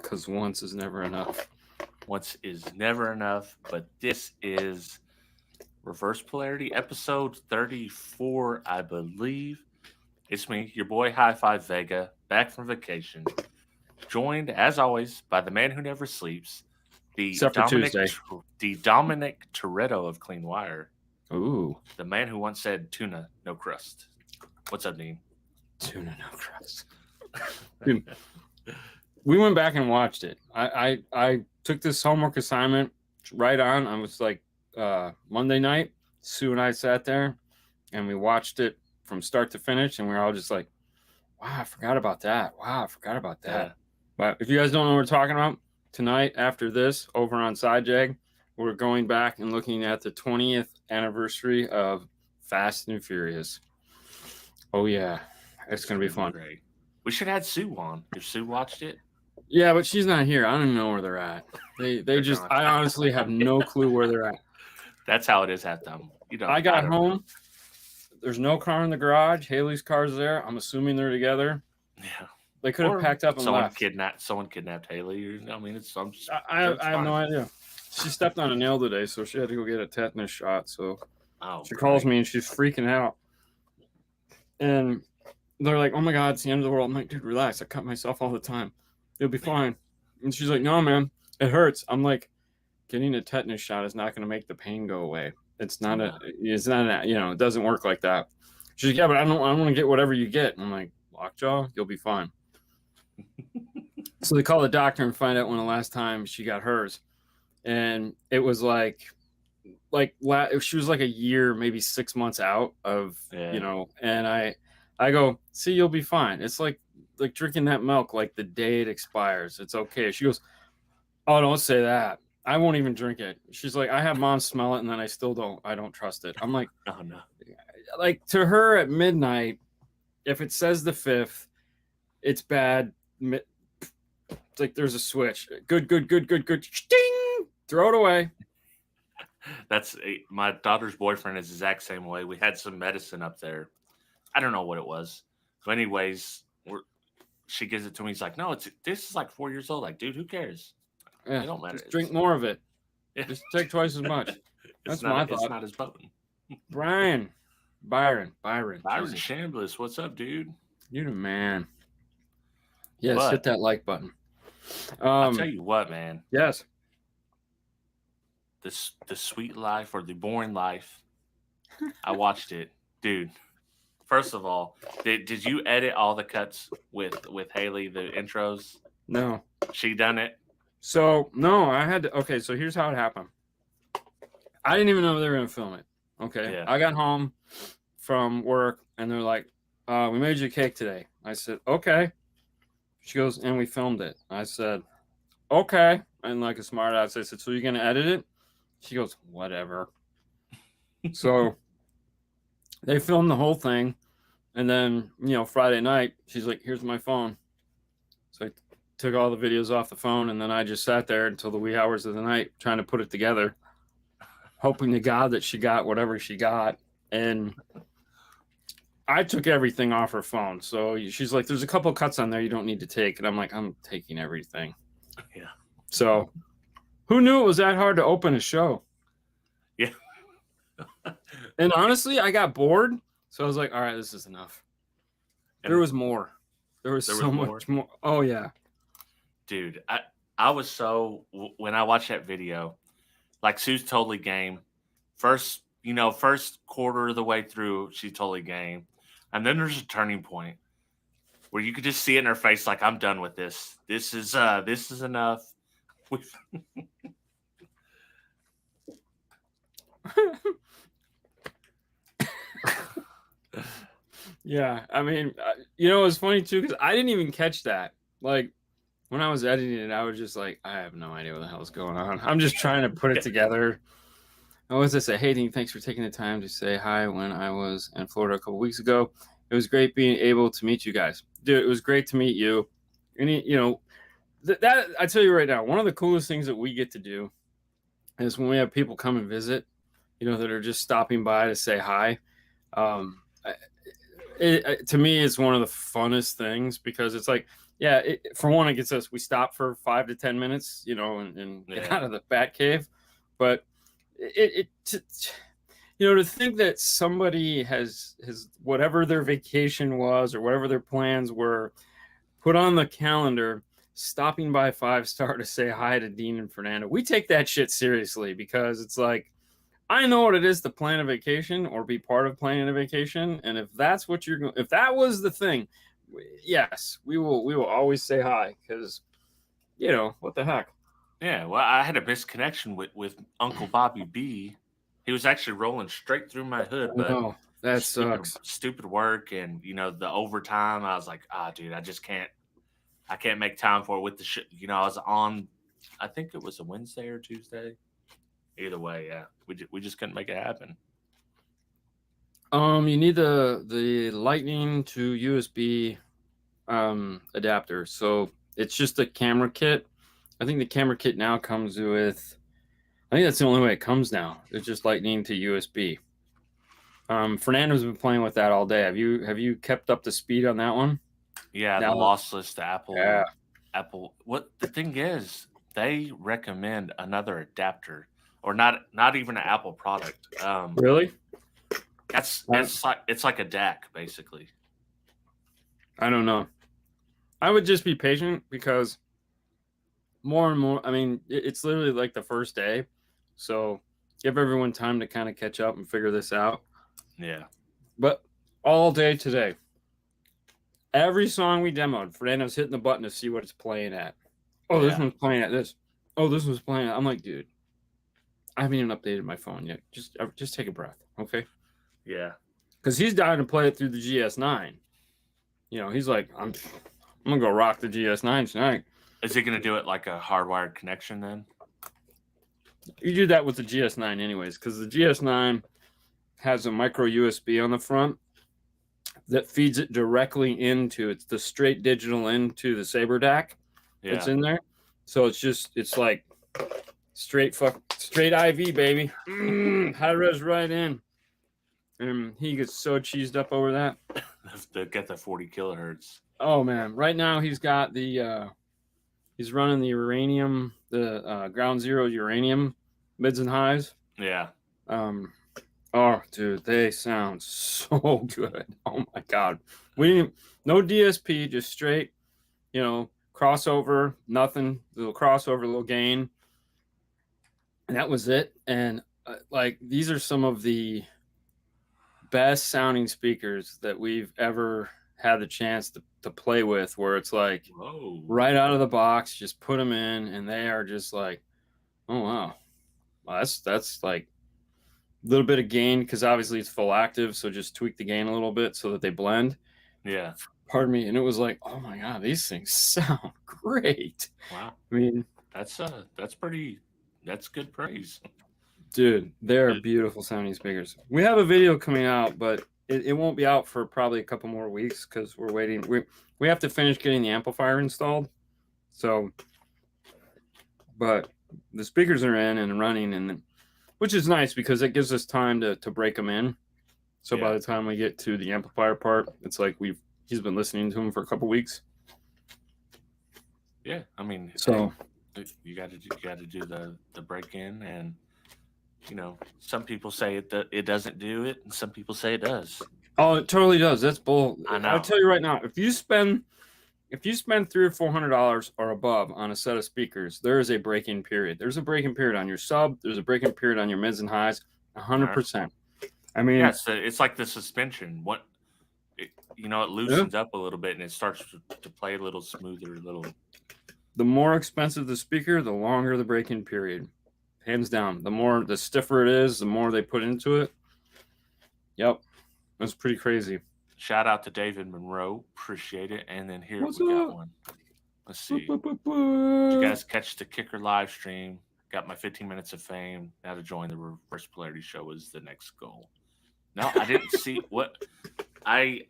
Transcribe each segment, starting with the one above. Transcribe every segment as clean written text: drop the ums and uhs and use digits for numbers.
because once is never enough. Once is never enough, but this is Reverse Polarity episode 34, I believe. It's me, your boy HifiVega, back from vacation, joined as always by the man who never sleeps, the Except for Tuesday. Dominic Toretto of Clean Wire. Ooh. The man who once said tuna, no crust. What's up, Dean? Tuna, no crust. Dude, we went back and watched it. I took this homework assignment right on. I was like Monday night. Sue and I sat there and we watched it from start to finish, and we were all just like, wow, I forgot about that. Wow, I forgot about that. Yeah. But if you guys don't know what we're talking about, tonight after this, over on SideJag, we're going back and looking at the 20th anniversary of Fast and Furious. Oh, yeah. It's going to be fun. Great. We should have Sue on if Sue watched it. Yeah, but she's not here. I don't even know where they're at. They just, I honestly have no clue where they're at. That's how it is at them. I got home. There's no car in the garage. Haley's car's there. I'm assuming they're together. Yeah. They could have packed up and left. Someone kidnapped Haley. I mean, it's some. I have no idea. She stepped on a nail today, so she had to go get a tetanus shot. So she calls me and she's freaking out. And they're like, "Oh my God, it's the end of the world." I'm like, "Dude, relax. I cut myself all the time. It'll be fine." And she's like, "No, man, it hurts." I'm like, "Getting a tetanus shot is not going to make the pain go away. It's not it doesn't work like that." She's like, "Yeah, but I want to get whatever you get." And I'm like, "Lockjaw, you'll be fine." So they call the doctor and find out when the last time she got hers. And it was like she was like a year, maybe 6 months out of, and I go, "See, you'll be fine. It's like drinking that milk, like the day it expires. It's okay." She goes, "Oh, don't say that. I won't even drink it." She's like, "I have mom smell it and then I don't trust it." I'm like, "Oh no." Like, to her at midnight, if it says the 5th, it's bad. It's like there's a switch. Good. Ding! Throw it away. My daughter's boyfriend is the exact same way. We had some medicine up there. I don't know what it was. So anyways, she gives it to me. He's like, "No, this is like 4 years old." Like, dude, who cares? Yeah, it don't matter. Just drink more of it. Yeah. Just take twice as much. That's my thought. It's not as potent. Byron Chambliss, what's up, dude? You're the man. Yes, hit that like button. I'll tell you what, man. Yes. The Sweet Life or the Boring Life. I watched it, dude. First of all, did you edit all the cuts with Haley, the intros? No. She done it? So no, I had to. Okay, so here's how it happened. I didn't even know they were gonna film it. Okay, yeah. I got home from work and they're like, "We made you a cake today." I said, "Okay." She goes, "And we filmed it." I said, "Okay." And like a smart ass, I said, "So you're gonna edit it?" She goes, "Whatever." So they filmed the whole thing, and then Friday night, she's like, "Here's my phone." So I took all the videos off the phone, and then I just sat there until the wee hours of the night trying to put it together, hoping to God that she got whatever she got. And I took everything off her phone. So she's like, "There's a couple cuts on there you don't need to take." And I'm like, "I'm taking everything." Yeah. So who knew it was that hard to open a show? Yeah. And honestly, I got bored. So I was like, all right, this is enough. And there was more. There was so much more. Oh, yeah. Dude, I was when I watched that video, like, Sue's totally game. First quarter of the way through, she's totally game. And then there's a turning point where you could just see it in her face, like, "I'm done with this. This is enough." Yeah, I mean, it's funny too because I didn't even catch that. Like, when I was editing it, I was just like, I have no idea what the hell is going on. I'm just trying to put it together. What was I say? "Hey, Dean, thanks for taking the time to say hi when I was in Florida a couple weeks ago. It was great being able to meet you guys." Dude, it was great to meet you. And, that I tell you right now, one of the coolest things that we get to do is when we have people come and visit, that are just stopping by to say hi. To me, it's one of the funnest things because it's like, yeah, for one, it gets us. We stop for 5 to 10 minutes, you know, and get out of the bat cave. But to think that somebody has whatever their vacation was or whatever their plans were, put on the calendar, stopping by 5-Star to say hi to Dean and Fernando. We take that shit seriously because it's like, I know what it is to plan a vacation or be part of planning a vacation, and if that's what you're going, if that was the thing, yes, we will always say hi because, you know, what the heck. Yeah, well, I had a misconnection with Uncle Bobby B. He was actually rolling straight through my hood, but no, that sucks. Stupid work and the overtime. I was like, dude, I can't make time for it with the I was on, I think it was a Wednesday or Tuesday. Either way, yeah, we just couldn't make it happen. You need the Lightning to USB adapter. So it's just a camera kit. I think the camera kit now comes with, I think that's the only way it comes now. It's just Lightning to USB. Fernando's been playing with that all day. Have you kept up to speed on that one? Yeah, now, the lossless to Apple. Yeah. Apple. What the thing is, they recommend another adapter, or not even an Apple product. Really? It's like a DAC basically. I don't know. I would just be patient because more and more. I mean, it's literally like the first day, so give everyone time to kind of catch up and figure this out. Yeah. But all day today, every song we demoed, Fernando's hitting the button to see what it's playing at. Oh, this one's playing at this. Oh, this one's playing at. I'm like, dude, I haven't even updated my phone yet. Just take a breath, okay? Yeah. Because he's dying to play it through the GS9. You know, he's like, I'm gonna go rock the GS9 tonight. Is he gonna do it like a hardwired connection then? You do that with the GS9 anyways, because the GS9 has a micro USB on the front that feeds it directly into, it's the straight digital into the Saber DAC that's in there. So it's like straight IV, baby. High res right in. And he gets so cheesed up over that. They get the 40 kilohertz. Oh man. Right now he's got he's running the uranium, the ground zero uranium mids and highs. Yeah. Oh, dude, they sound so good. Oh my god. No DSP, just straight, crossover, nothing, little crossover, little gain. And that was it. And these are some of the best sounding speakers that we've ever had the chance to play with, where it's like, whoa, right out of the box, just put them in and they are just like, oh wow. Well, that's like a little bit of gain because obviously it's full active, so just tweak the gain a little bit so that they blend. Yeah. Pardon me. And it was like, oh my god, these things sound great. Wow. I mean, that's good praise. Dude, they're beautiful sounding speakers. We have a video coming out, but it won't be out for probably a couple more weeks because we're waiting. We have to finish getting the amplifier installed. So, but the speakers are in and running, and which is nice because it gives us time to break them in. So by the time we get to the amplifier part, it's like he's been listening to them for a couple weeks. Yeah, I mean, so you got to do the break in, and some people say it doesn't do it, and some people say it does. Oh, it totally does. That's bull. I know. I'll tell you right now, if you spend $300 or $400 or above on a set of speakers, there is a break-in period. There's a break-in period on your sub. There's a break-in period on your mids and highs. 100%. I mean, it's like the suspension. It loosens up a little bit and it starts to play a little smoother. The more expensive the speaker, the longer the break-in period. Hands down. The stiffer it is, the more they put into it. Yep. That's pretty crazy. Shout out to David Monroe. Appreciate it. And then here we got one. Let's see. Did you guys catch the Kicker live stream? Got my 15 minutes of fame. Now to join the Reverse Polarity show is the next goal. No, I didn't see what I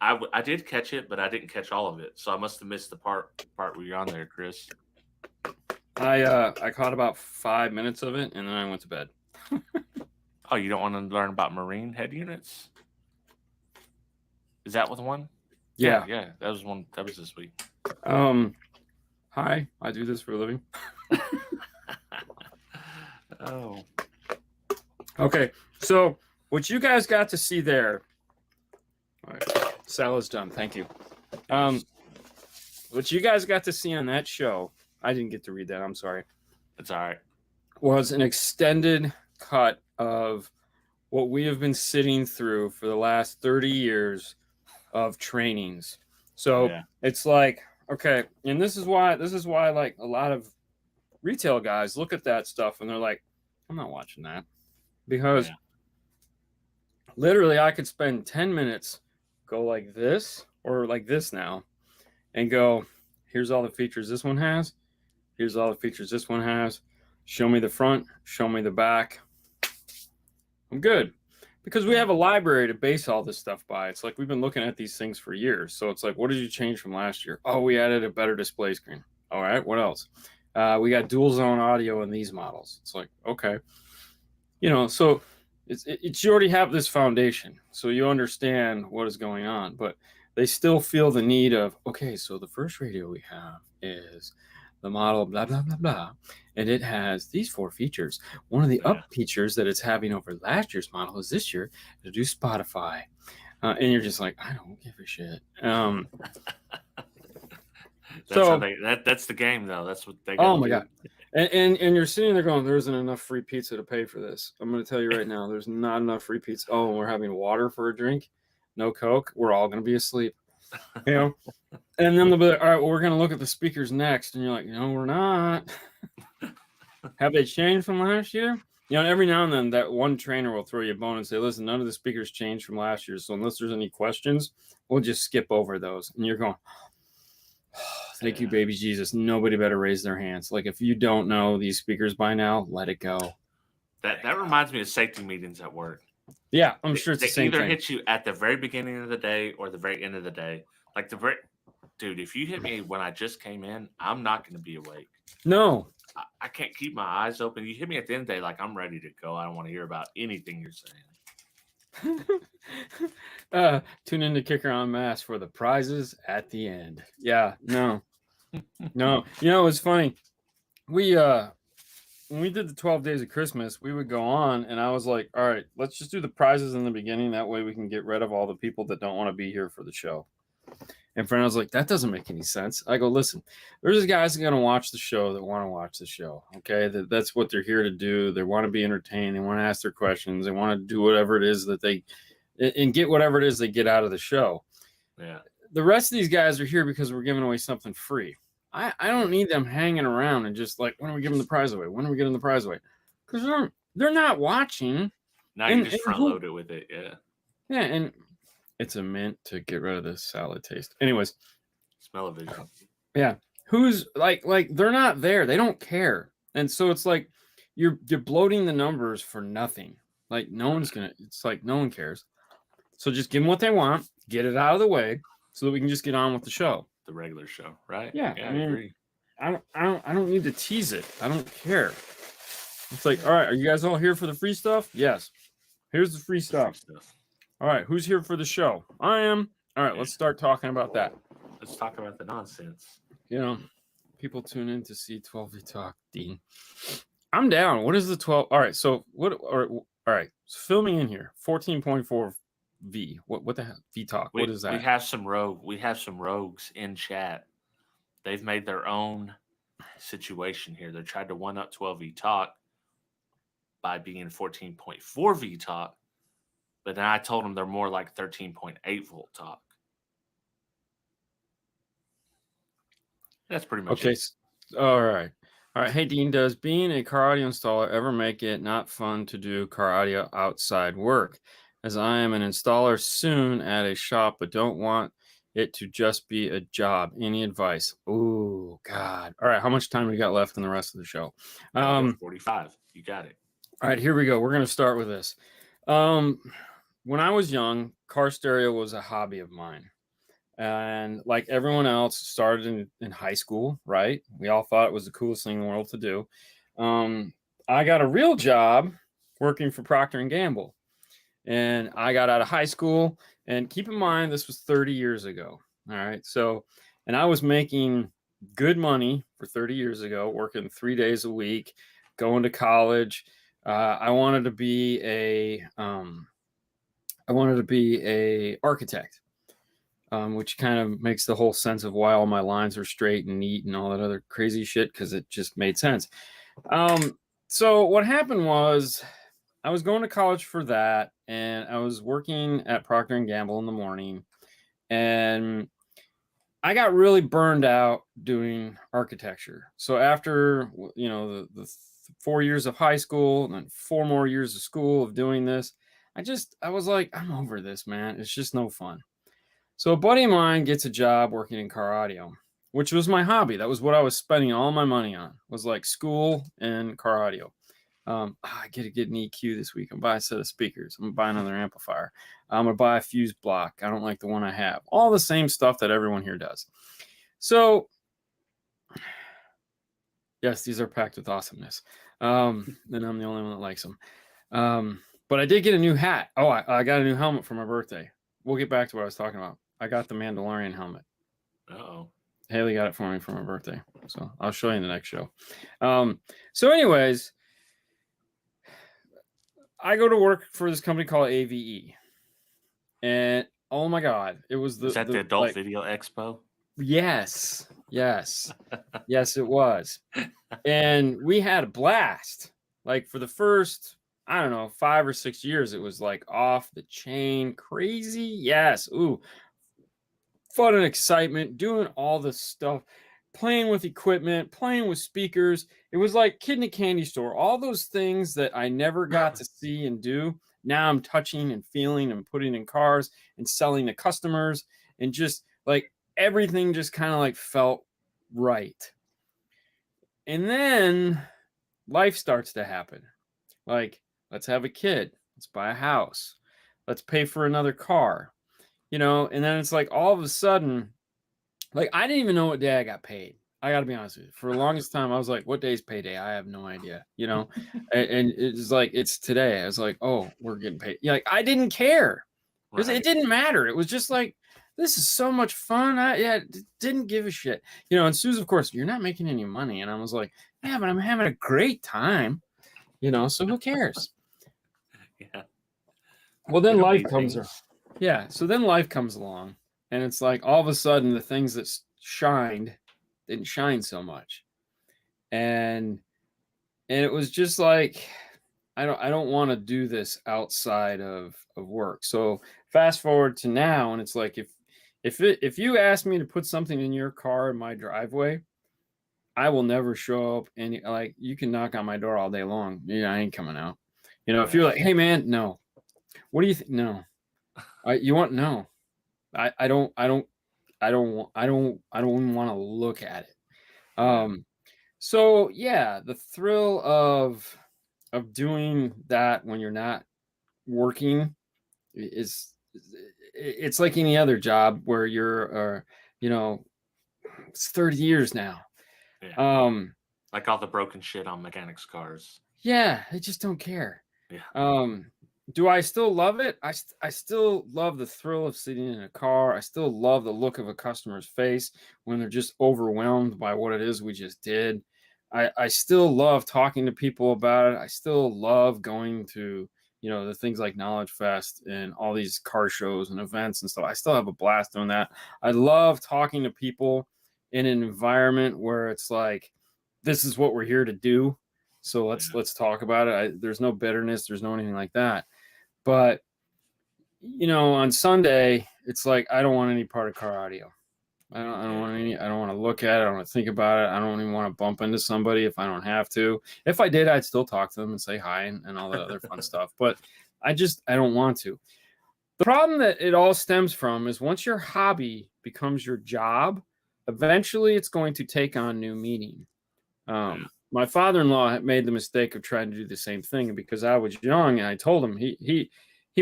did catch it, but I didn't catch all of it. So I must have missed the part where you're on there, Chris. I caught about 5 minutes of it and then I went to bed. Oh, you don't want to learn about Marine head units? Is that what the one? Yeah. Yeah. That was one. That was this week. Hi, I do this for a living. Oh. Okay, so what you guys got to see there. All right, salad's done. Thank you. What you guys got to see on that show, I didn't get to read that. I'm sorry. It's all right. Was an extended cut of what we have been sitting through for the last 30 years of trainings. So it's like, okay, and this is why like a lot of retail guys look at that stuff and they're like, I'm not watching that, because literally I could spend 10 minutes, go like this or like this now, and go, here's all the features this one has, here's all the features this one has, show me the front, show me the back, I'm good. Because we have a library to base all this stuff by. It's like we've been looking at these things for years. So it's like, what did you change from last year? Oh, we added a better display screen. All right, what else? We got dual zone audio in these models. It's like, okay. You know, so it's you already have this foundation. So you understand what is going on. But they still feel the need of, okay, so the first radio we have is the model blah, blah, blah, blah. And it has these 4 features. One of the up features that it's having over last year's model is this year to do Spotify. And you're just like, I don't give a shit. That's the game, though. That's what they got. Oh, my God. And you're sitting there going, there isn't enough free pizza to pay for this. I'm going to tell you right now, there's not enough free pizza. Oh, we're having water for a drink, no Coke. We're all going to be asleep. You know? And then they'll be like, all right, well, we're going to look at the speakers next. And you're like, no, we're not. Have they changed from last year? You know, every now and then that one trainer will throw you a bone and say, listen, none of the speakers changed from last year. So unless there's any questions, we'll just skip over those. And you're going, oh, thank you, baby Jesus. Nobody better raise their hands. Like, if you don't know these speakers by now, let it go. That reminds me of safety meetings at work. Yeah, I'm sure it's the same thing. They either hit you at the very beginning of the day or the very end of the day. Like dude, if you hit me when I just came in, I'm not going to be awake. No. I can't keep my eyes open. You hit me at the end of the day, like I'm ready to go. I don't want to hear about anything you're saying. Tune in to Kicker on Mass for the prizes at the end. Yeah, no. No. You know, it's funny. When we did the 12 days of Christmas, we would go on and I was like, all right, let's just do the prizes in the beginning. That way we can get rid of all the people that don't want to be here for the show. And friend was like, that doesn't make any sense. I go, listen, there's guys that are going to watch the show that want to watch the show. Okay. That's what they're here to do. They want to be entertained. They want to ask their questions. They want to do whatever it is that and get whatever it is they get out of the show. Yeah. The rest of these guys are here because we're giving away something free. I don't need them hanging around and just like, when are we giving the prize away? When are we getting the prize away? Because they're not watching. Now you just front load it with it. Yeah. Yeah. And it's a mint to get rid of this salad taste. Anyways. Smell of vision. Yeah. Who's like they're not there. They don't care. And so it's like you're bloating the numbers for nothing. Like no one's it's like no one cares. So just give them what they want, get it out of the way so that we can just get on with the show. The regular show, right? Yeah. I agree. I don't need to tease it. I don't care. It's like, all right, are you guys all here for the free stuff? Yes. Here's the free stuff. All right, who's here for the show? I am. All right, let's start talking about that. Let's talk about the nonsense. You know, people tune in to see 12V Talk, Dean. I'm down. What is the 12? All right, so what? All right, so fill me in here. 14.4 V. What the hell? V Talk. What is that? We have some rogues in chat. They've made their own situation here. They tried to one up 12V Talk by being 14.4 V Talk. But then I told them they're more like 13.8 volt talk. That's pretty much it. All right. Hey, Dean, does being a car audio installer ever make it not fun to do car audio outside work? As I am an installer soon at a shop, but don't want it to just be a job. Any advice? Oh, God. All right. How much time we got left in the rest of the show? 45. You got it. All right. Here we go. We're going to start with this. When I was young, car stereo was a hobby of mine. And like everyone else, started in high school, right? We all thought it was the coolest thing in the world to do. I got a real job working for Procter & Gamble. And I got out of high school. And keep in mind, this was 30 years ago. All right. So, and I was making good money for 30 years ago, working 3 days a week, going to college. I wanted to be a architect, which kind of makes the whole sense of why all my lines are straight and neat and all that other crazy shit, because it just made sense. So what happened was I was going to college for that, and I was working at Procter & Gamble in the morning, and I got really burned out doing architecture. So after, you know, the 4 years of high school and then 4 more years of school of doing this, I was like, I'm over this, man. It's just no fun. So a buddy of mine gets a job working in car audio, which was my hobby. That was what I was spending all my money on, was like school and car audio. I get to get an EQ this week. I'm buying a set of speakers. I'm gonna buy another amplifier. I'm gonna buy a fuse block. I don't like the one I have. All the same stuff that everyone here does. So yes, these are packed with awesomeness. And I'm the only one that likes them. But I did get a new hat. Oh, I got a new helmet for my birthday. We'll get back to what I was talking about. I got the Mandalorian helmet. Uh-oh. Haley got it for me for my birthday. So I'll show you in the next show. So anyways, I go to work for this company called AVE. And oh my God, it was Is that the Adult Video Expo? Yes. Yes, it was. And we had a blast. Like for the first, I don't know, 5 or 6 years, it was like off the chain, crazy. Yes. Ooh, fun and excitement, doing all this stuff, playing with equipment, playing with speakers. It was like kid in a candy store. All those things that I never got to see and do, now I'm touching and feeling and putting in cars and selling to customers, and just like everything just kind of like felt right. And then life starts to happen. Like, let's have a kid. Let's buy a house. Let's pay for another car. You know, and then it's like all of a sudden, like I didn't even know what day I got paid. I got to be honest with you. For the longest time, I was like, what day's payday? I have no idea, you know? And it's like, it's today. I was like, oh, we're getting paid. Yeah, like, I didn't care. Right. It didn't matter. It was just like, this is so much fun. I didn't give a shit. You know, and Sue's, of course, you're not making any money. And I was like, yeah, but I'm having a great time, you know, so who cares? Yeah. Well, then life comes around. Yeah. So then life comes along, and it's like all of a sudden the things that shined didn't shine so much. And it was just like, I don't want to do this outside of work. So fast forward to now, and it's like, if you ask me to put something in your car in my driveway, I will never show up. And like, you can knock on my door all day long. Yeah, I ain't coming out. You know, if you're like, hey man, no. What do you think? No. You want no. I don't want to look at it. So yeah, the thrill of doing that when you're not working it's like any other job where you're you know, it's 30 years now. Yeah. Like all the broken shit on mechanics' cars. Yeah, they just don't care. Yeah. Do I still love it? I still love the thrill of sitting in a car. I still love the look of a customer's face when they're just overwhelmed by what it is we just did. I still love talking to people about it. I still love going to, you know, the things like Knowledge Fest and all these car shows and events and stuff. I still have a blast doing that. I love talking to people in an environment where it's like, this is what we're here to do. So let's talk about it. There's no bitterness. There's no anything like that. But, you know, on Sunday, it's like, I don't want any part of car audio. I don't want to look at it. I don't want to think about it. I don't even want to bump into somebody if I don't have to. If I did, I'd still talk to them and say hi and all that other fun stuff. But I don't want to. The problem that it all stems from is once your hobby becomes your job, eventually it's going to take on new meaning. My father-in-law made the mistake of trying to do the same thing, because I was young and I told him he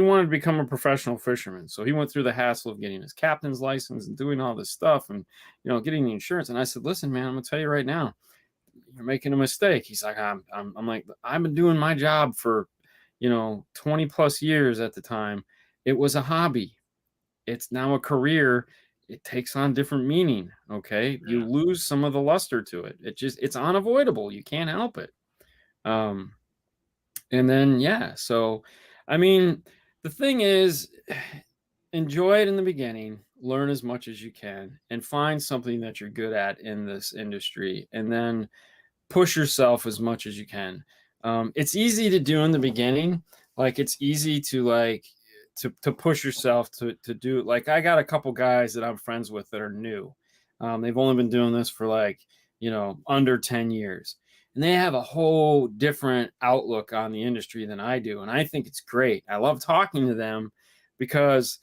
wanted to become a professional fisherman. So he went through the hassle of getting his captain's license and doing all this stuff and, you know, getting the insurance. And I said, listen, man, I'm going to tell you right now, you're making a mistake. He's like, I'm like, I've been doing my job for, you know, 20 plus years at the time. It was a hobby. It's now a career. it takes on different meaning. Okay. Yeah. You lose some of the luster to it. It's unavoidable. You can't help it. And then, yeah. So, I mean, the thing is, enjoy it in the beginning, learn as much as you can, and find something that you're good at in this industry, and then push yourself as much as you can. It's easy to do in the beginning. Like, it's easy to to push yourself to do it. Like, I got a couple guys that I'm friends with that are new. They've only been doing this for under 10 years. And they have a whole different outlook on the industry than I do. And I think it's great. I love talking to them because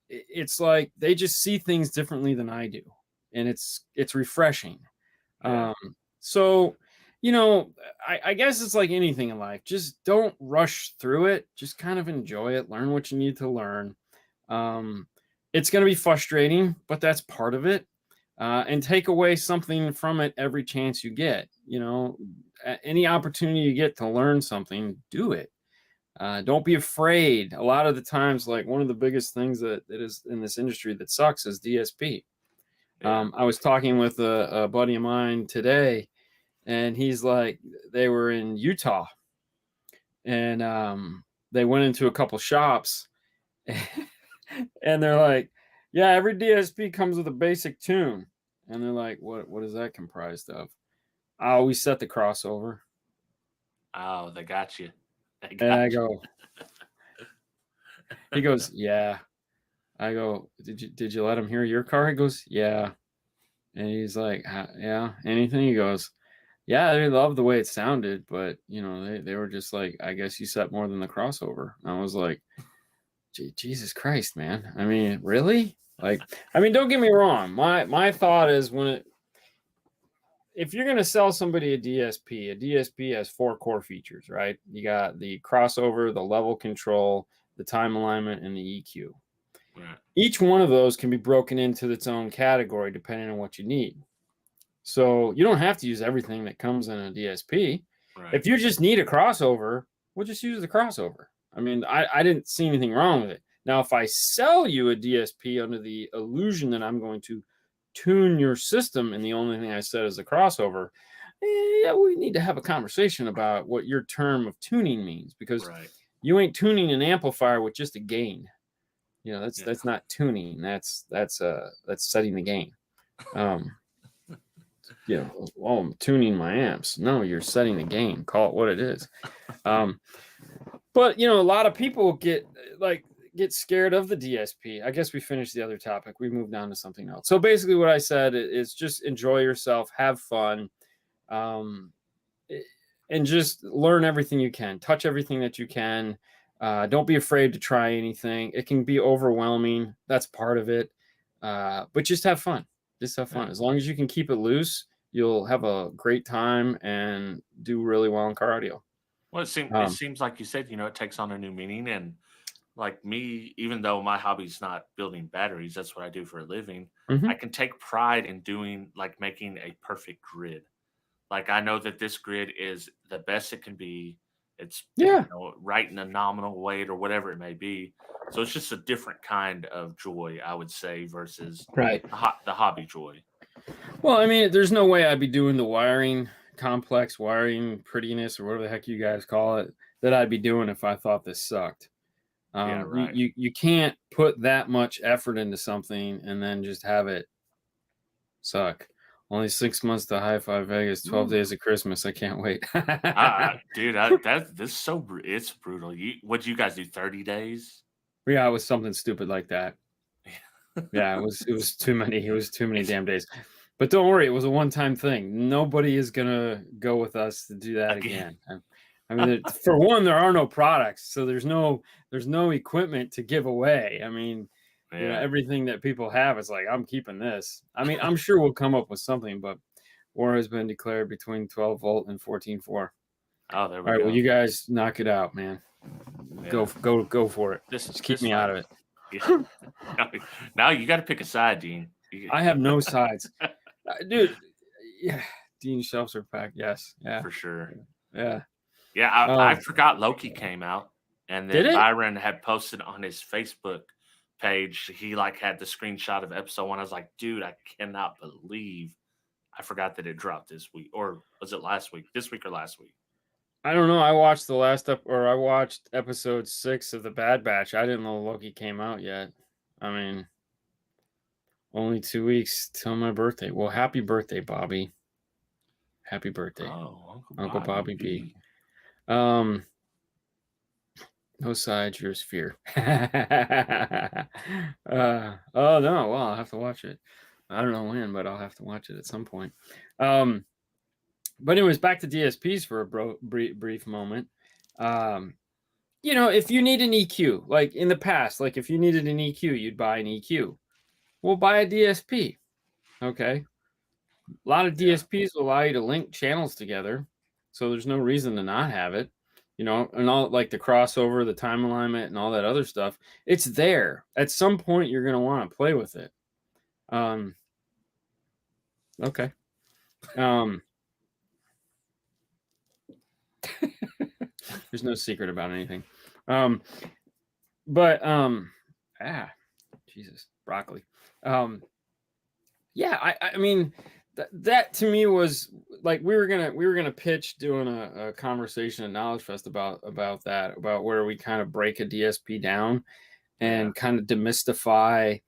it's like they just see things differently than I do. And it's refreshing. Yeah. So, I guess it's like anything in life. Just don't rush through it. Just kind of enjoy it. Learn what you need to learn. It's going to be frustrating, but that's part of it. And take away something from it every chance you get. Any opportunity you get to learn something, do it. Don't be afraid. A lot of the times, like, one of the biggest things that is in this industry that sucks is DSP. Yeah. I was talking with a buddy of mine today, and he's like, they were in Utah, and they went into a couple shops, and they're like, yeah, every DSP comes with a basic tune. And they're like, what is that comprised of? Oh, we set the crossover. Oh, they got you. And I go, he goes, yeah. I go, did you let him hear your car? He goes, yeah. And he's like, yeah, anything? He goes, yeah, they loved the way it sounded, but they were just like, I guess you set more than the crossover. And I was like, Jesus Christ, man. I mean, really? Like, I mean, don't get me wrong. My thought is, if you're going to sell somebody a DSP has 4 core features, right? You got the crossover, the level control, the time alignment, and the EQ. Right. Each one of those can be broken into its own category depending on what you need. So you don't have to use everything that comes in a DSP. Right. If you just need a crossover, we'll just use the crossover. I mean, I didn't see anything wrong with it. Now, if I sell you a DSP under the illusion that I'm going to tune your system and the only thing I said is the crossover, we need to have a conversation about what your term of tuning means, because you ain't tuning an amplifier with just a gain. That's not tuning. That's setting the gain. I'm tuning my amps. No, you're setting the gain. Call it what it is. But a lot of people get scared of the DSP. I guess we finished the other topic. We moved on to something else. So basically what I said is just enjoy yourself, have fun, and just learn everything you can. Touch everything that you can. Don't be afraid to try anything. It can be overwhelming. That's part of it. But just have fun. Just have fun. As long as you can keep it loose, you'll have a great time and do really well in car audio. Well, it seems like you said, it takes on a new meaning. And like me, even though my hobby's not building batteries, that's what I do for a living. Mm-hmm. I can take pride in making a perfect grid. Like, I know that this grid is the best it can be. It's right in a nominal weight or whatever it may be. So it's just a different kind of joy, I would say, versus the hobby joy. Well, I mean, there's no way I'd be doing the complex wiring prettiness or whatever the heck you guys call it that I'd be doing if I thought this sucked. You can't put that much effort into something and then just have it suck. Only 6 months to HifiVega Vegas, 12 days of Christmas. I can't wait. Dude, it's brutal. What'd you guys do? 30 days? Yeah, it was something stupid like that. Yeah, it was too many. It was too many damn days. But don't worry, it was a one-time thing. Nobody is gonna go with us to do that again. I mean, for one, there are no products, so there's no equipment to give away. I mean, everything that people have is like, I'm keeping this. I mean, I'm sure we'll come up with something, but war has been declared between 12 volt and 14.4. Oh, there we go. All right, well, you guys knock it out, man. Yeah. Go for it. Just keep me out of it. Yeah. Now you got to pick a side, Dean. I have no sides. Dude, yeah, Dean shelves are packed. Yes, yeah, for sure. Yeah. I forgot Loki came out, and then Byron had posted on his Facebook page, he like had the screenshot of episode 1. I was like, dude, I cannot believe I forgot that it dropped this week, or was it last week? This week or last week? I don't know. I watched the last I watched episode 6 of the Bad Batch. I didn't know Loki came out yet. I mean, only 2 weeks till my birthday. Well, happy birthday, Bobby. Happy birthday. Oh, Uncle Bobby B. No sides, yours fear. Oh no, well, I'll have to watch it. I don't know when, but I'll have to watch it at some point. But anyways, back to DSPs for a brief moment. You know, if you need an EQ, like in the past, like if you needed an EQ, you'd buy an EQ. Well, buy a DSP. Okay. A lot of DSPs will allow you to link channels together. So there's no reason to not have it. You know, and all like the crossover, the time alignment, and all that other stuff. It's there. At some point, you're going to want to play with it. Okay. There's no secret about anything. Jesus, broccoli. Yeah, I mean, that to me was like we were gonna pitch doing a conversation at Knowledge Fest about that, about where we kind of break a DSP down and kind of demystify,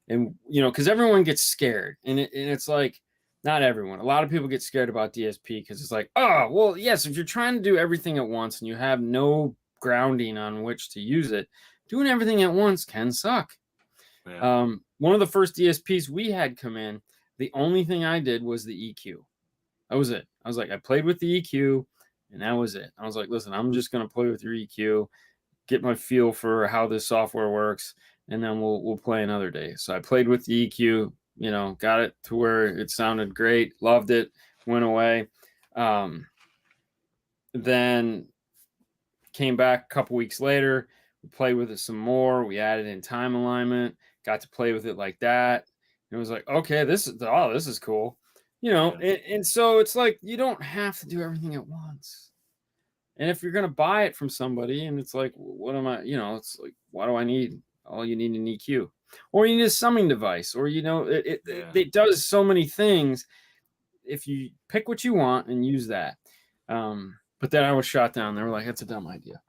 and you know, because everyone gets scared, and it's like, not everyone. A lot of people get scared about DSP because it's like, oh, well, yes, if you're trying to do everything at once and you have no grounding on which to use it, doing everything at once can suck. Yeah. One of the first DSPs we had come in, the only thing I did was the EQ. That was it. I was like, I played with the EQ, and that was it. I was like, listen, I'm just going to play with your EQ, get my feel for how this software works, and then we'll play another day. So I played with the EQ, you know, got it to where it sounded great, loved it, went away. Then came back a couple weeks later, we played with it some more. We added in time alignment, got to play with it like that. And it was like, okay, this is cool. You know, and so it's like, you don't have to do everything at once. And if you're going to buy it from somebody and it's like, what am I, you know, it's like, what do I need? All you need an EQ. Or you need a summing device, or, you know, it does so many things. If you pick what you want and use that. But then I was shot down. They were like, that's a dumb idea.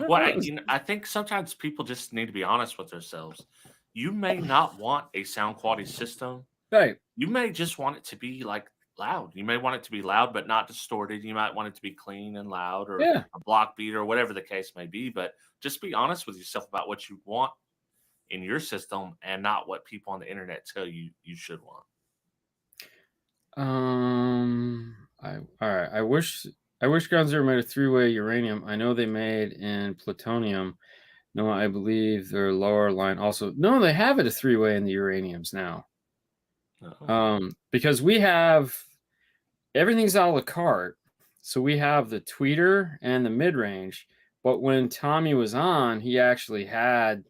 Well, I think sometimes people just need to be honest with themselves. You may not want a sound quality system. Right. You may just want it to be like loud. You may want it to be loud, but not distorted. You might want it to be clean and loud, or a block beat, or whatever the case may be. But just be honest with yourself about what you want in your system and not what people on the internet tell you you should want. I wish Ground Zero made a 3-way uranium. I know they made in plutonium. No, I believe their lower line also. No, they have it a 3-way in the uraniums now. Because we have everything's a la carte. So we have the tweeter and the mid-range. But when Tommy was on, he actually had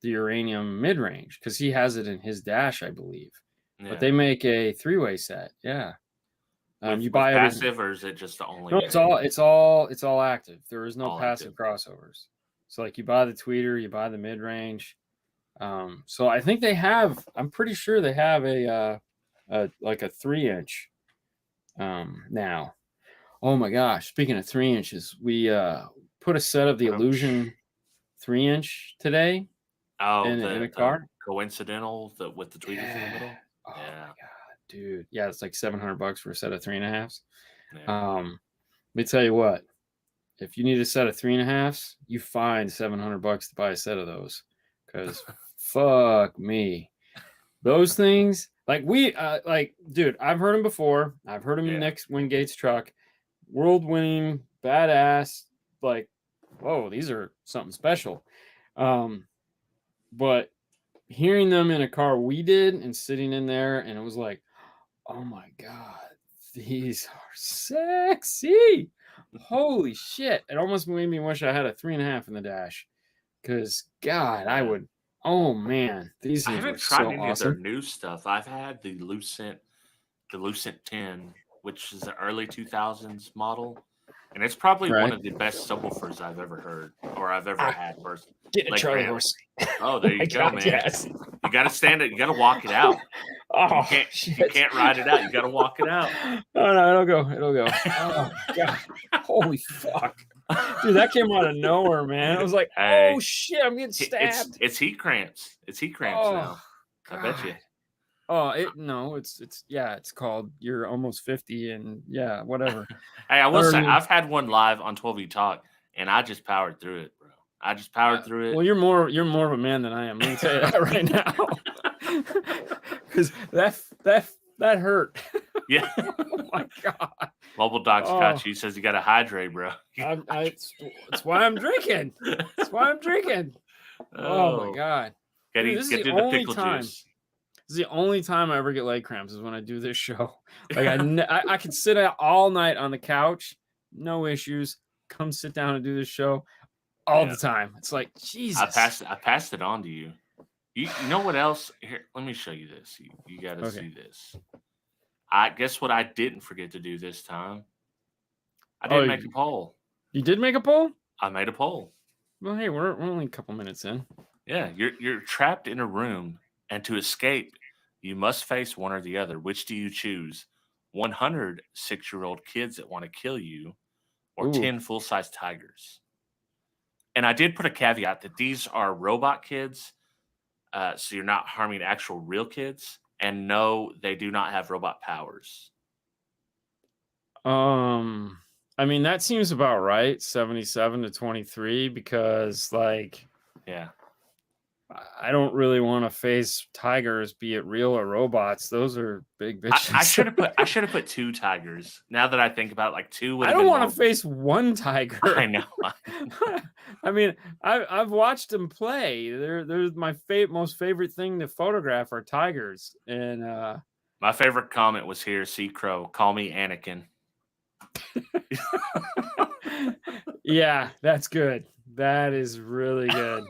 the uranium mid-range because he has it in his dash, I believe. Yeah. But they make a 3-way set. Yeah. You buy passive, or is it just the only? No, it's all active. There is no passive crossovers. So like you buy the tweeter, you buy the mid-range. So I think they have. I'm pretty sure they have a 3-inch now. Oh my gosh! Speaking of 3 inches, we put a set of the Illusion 3-inch today. Oh, in a car. Coincidental with the tweeters in the middle. Oh my god, dude! Yeah, it's like $700 for a set of 3.5s. Yeah. Let me tell you what. If you need a set of 3.5s, you find $700 to buy a set of those. Because fuck me, those things dude. I've heard them before. I've heard them in Nick's Wingate's truck. World-winning, badass. Like, whoa, these are something special. But hearing them in a car we did and sitting in there, and it was like, oh my god, these are sexy. Holy shit. It almost made me wish I had a 3.5 in the dash. Because, God, I would. Oh, man. These things are so awesome. I haven't tried any of their new stuff. I've had the Lucent 10, which is the early 2000s model. and it's probably Right. one of the best subwoofers I've ever heard or I've ever had. Personally, Get a like Charlie Grant. horse. Oh, there you My go, God, man. yes. You got to stand it. You got to walk it out. Oh, You can't ride it out. You got to walk it out. Oh no, it'll go. It'll go. Oh my God. Holy fuck. Dude, that came out of nowhere, man. I was like, Hey, oh shit, I'm getting stabbed. It's heat cramps. It's heat cramps now. God. I bet you. Oh, it's called You're Almost 50 and yeah, whatever. Hey, I will say I've had one live on 12V Talk and I just powered through it, bro. I just powered through it. Well, you're more of a man than I am. Let me tell you that right now. Because that hurt. Yeah. Oh my God. Mobile Docs got you. He says you got to hydrate, bro. It's why I'm drinking. That's why I'm drinking. Oh my God. Dude, This is the only time. This is the only time I ever get leg cramps is when I do this show. Like I can sit out all night on the couch, no issues. Come sit down and do this show all the time. It's like Jesus. I passed it on to you. You know what else? Here, let me show you this. You got to see this. I guess what I didn't forget to do this time. I did make a poll. You did make a poll? I made a poll. Well, hey, we're only a couple minutes in. Yeah, you're trapped in a room, and to escape, you must face one or the other. Which do you choose? 100 6-year-old kids that want to kill you, or 10 full-size tigers? And I did put a caveat that these are robot kids, so you're not harming actual real kids. And no, they do not have robot powers. I mean, that seems about right, 77 to 23, because yeah, I don't really want to face tigers, be it real or robots. Those are big bitches. I should have put 2 tigers. Now that I think about it, like 2 would. I don't want to face one tiger. I know. I mean, I've watched them play. They're my most favorite thing to photograph are tigers. And my favorite comment was here, C Crow, call me Anakin. Yeah, that's good. That is really good.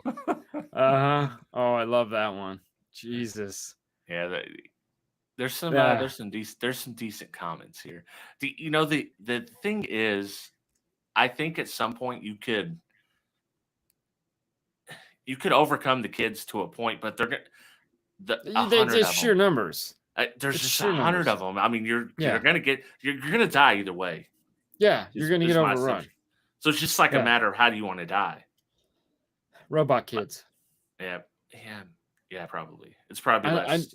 Oh, I love that one. Jesus. Yeah, there's some decent comments here. The thing is, I think at some point you could overcome the kids to a point, but they're just sheer numbers. There's just 100 of them. I mean, you're gonna die either way. Yeah, you're gonna get overrun. So it's just like a matter of how do you want to die. Robot kids. Yeah, probably. It's probably less.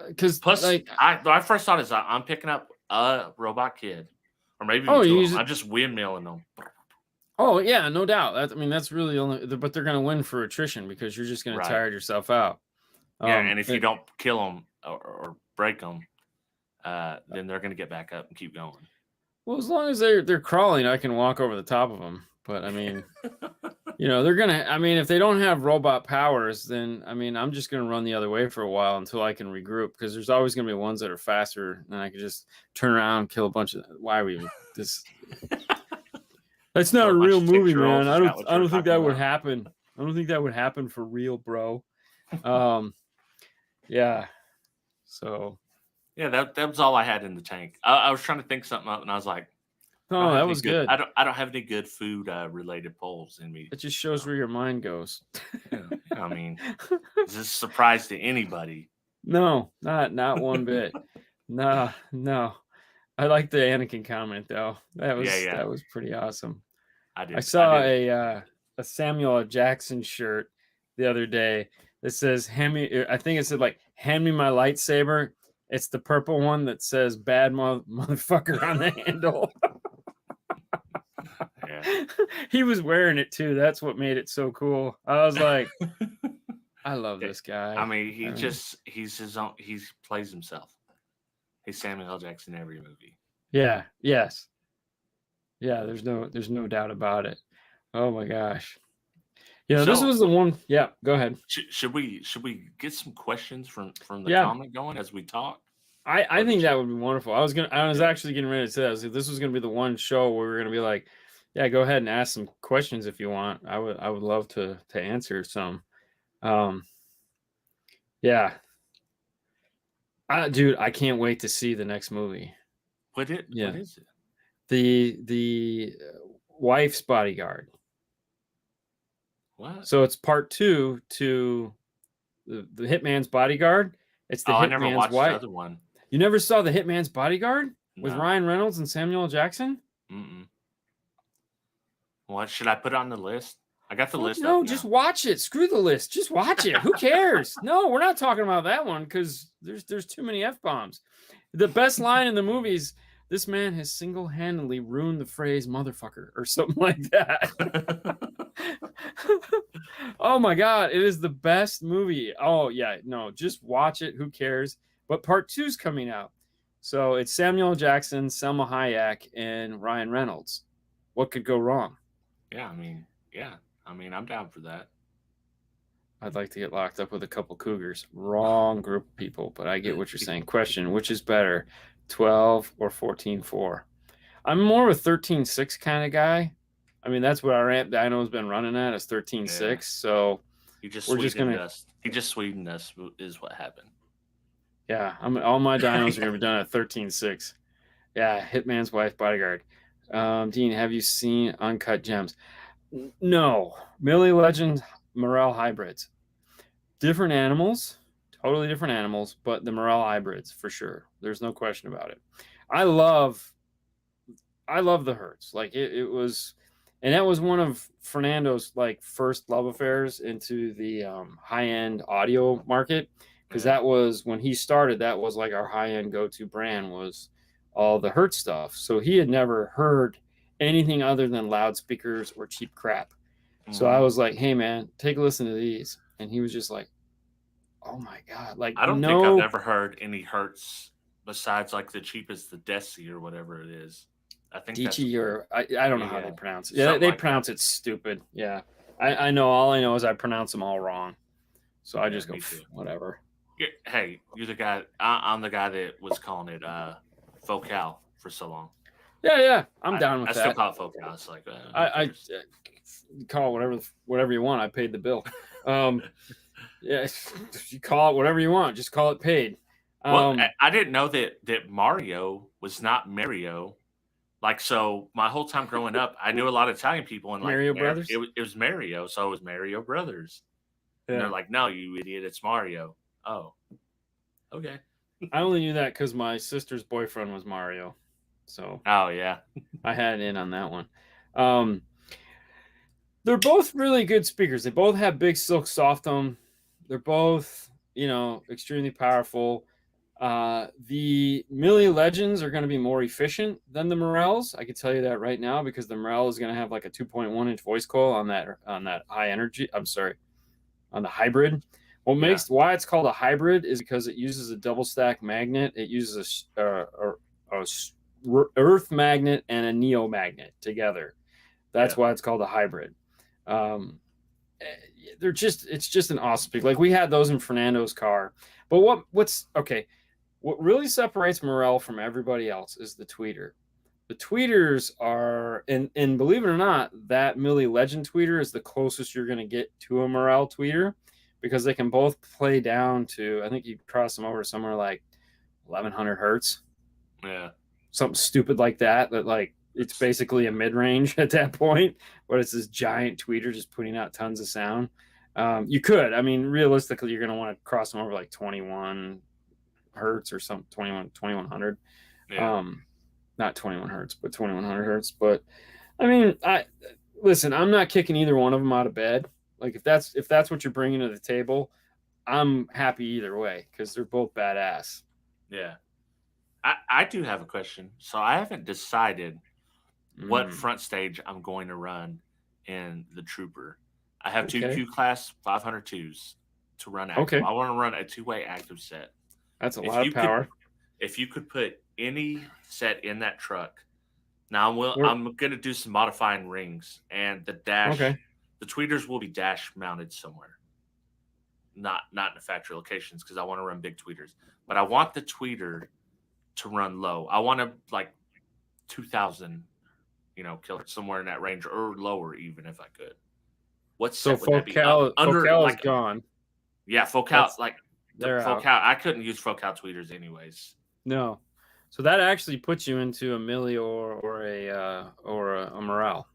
Because plus, I first thought is I'm picking up a robot kid, or maybe I'm just windmilling them. Oh yeah, no doubt. That's really only. But they're gonna win for attrition because you're just gonna tire yourself out. And if you don't kill them or break them, then they're gonna get back up and keep going. Well, as long as they're crawling, I can walk over the top of them. But I mean, they're gonna. I mean, if they don't have robot powers, then I'm just gonna run the other way for a while until I can regroup. Because there's always gonna be ones that are faster, and I can just turn around and kill a bunch of. Why are we this? That's not a real movie, man. I don't think that would happen. I don't think that would happen for real, bro. Yeah. So. Yeah, that was all I had in the tank. I was trying to think something up, and I was like, "Oh, that was good." I don't have any good food related polls in me. It just shows where your mind goes. I mean, is this a surprise to anybody? No, not one bit. No. I like the Anakin comment though. That was pretty awesome. I saw a Samuel L. Jackson shirt the other day that says "Hand me." I think it said "Hand me my lightsaber." It's the purple one that says "bad motherfucker" on the handle. Yeah. He was wearing it too. That's what made it so cool. I was like, I love this guy. I mean, he's his own. He plays himself. He's Samuel L. Jackson in every movie. Yeah. Yes. Yeah. There's no doubt about it. Oh my gosh. This was the one. Yeah. Go ahead. Should we get some questions from the comment going as we talk? I think that would be wonderful. I was actually getting ready to say that. This was going to be the one show where we're going to be like, yeah, go ahead and ask some questions if you want. I would love to answer some. Yeah. Dude, I can't wait to see the next movie. What is it? the wife's bodyguard. What? So it's part 2 to the Hitman's Bodyguard. It's the I never Hitman's watched wife. the other one. You never saw the Hitman's Bodyguard with No. Ryan Reynolds and Samuel L. Jackson? Mm-mm. What should I put on the list? I got the list. No, just watch it. Screw the list. Just watch it. Who cares? No, we're not talking about that one because there's too many F-bombs. The best line in the movie is, "This man has single-handedly ruined the phrase motherfucker," or something like that. Oh my God, it is the best movie. Oh yeah, no, just watch it. Who cares? But part 2's coming out. So it's Samuel L. Jackson, Selma Hayek, and Ryan Reynolds. What could go wrong? Yeah, I mean, I'm down for that. I'd like to get locked up with a couple cougars. Wrong group of people, but I get what you're saying. Question, which is better, 12 or 14.4? I'm more of a 13.6 kind of guy. I mean, that's what our amp dyno has been running at, is 13.6. Yeah. So He just sweetened us is what happened. Yeah, all my dynos are going to be done at 13.6. Yeah, Hitman's Wife Bodyguard. Dean, have you seen Uncut Gems? No. Millie Legend Morel hybrids. Different animals, totally different animals, but the Morel hybrids for sure. There's no question about it. I love the Hertz. Like it was, and that was one of Fernando's like first love affairs into the high-end audio market, because that was when he started. That was like our high-end go-to brand was all the Hertz stuff. So he had never heard anything other than loudspeakers or cheap crap. Mm-hmm. So I was like, "Hey man, take a listen to these," and he was just like, "Oh my God!" Like I don't think I've ever heard any Hertz besides like the cheapest, the Deci or whatever it is. I think Deci or I don't know how they pronounce it. Yeah, they like pronounce it stupid. Yeah, I know. All I know is I pronounce them all wrong. So I just go whatever. Hey, you're the guy. I'm the guy that was calling it Focal for so long. Yeah, I'm down with that. I still call it Focal. It's like I call it whatever you want. I paid the bill. Yeah, you call it whatever you want. Just call it paid. Well, I didn't know that Mario was not Mario. Like, so my whole time growing up, I knew a lot of Italian people, and like Mario Brothers. It was Mario, so it was Mario Brothers. Yeah. And they're like, "No, you idiot! It's Mario." Oh, okay. I only knew that because my sister's boyfriend was Mario. So. Oh yeah, I had in on that one. They're both really good speakers. They both have big silk soft tone. They're both, extremely powerful. The Millie Legends are going to be more efficient than the Morels. I can tell you that right now, because the Morel is going to have like a 2.1-inch voice coil on that high energy. I'm sorry, on the hybrid. Why it's called a hybrid is because it uses a double stack magnet. It uses a earth magnet and a neo magnet together. That's why it's called a hybrid. It's just an awesome speaker. Like we had those in Fernando's car. But what really separates Morel from everybody else is the tweeter. The tweeters are, and believe it or not, that Millie Legend tweeter is the closest you're going to get to a Morel tweeter, because they can both play down to, I think you cross them over somewhere like 1100 hertz. Yeah. Something stupid like that like it's basically a mid-range at that point, but it's this giant tweeter just putting out tons of sound. You could, I mean, realistically, you're going to want to cross them over like 21 hertz or something, 2100. Yeah. Not 21 hertz, but 2100 hertz. But I mean, I'm not kicking either one of them out of bed. Like if that's what you're bringing to the table, I'm happy either way, because they're both badass. Yeah. I do have a question. So I haven't decided what front stage I'm going to run in the Trooper. I have two Q-Class 502s to run active. Okay. I want to run a two-way active set. That's a lot of power. If you could put any set in that truck. Now I'm going to do some modifying rings, and the dash. Okay. The tweeters will be dash mounted somewhere. Not in the factory locations, because I want to run big tweeters. But I want the tweeter to run low. I want to like 2,000, kill somewhere in that range, or lower even if I could. What set would that be? Focal is gone. Yeah, Focal, like Focal. I couldn't use Focal tweeters anyways. No. So that actually puts you into a milli or a morale.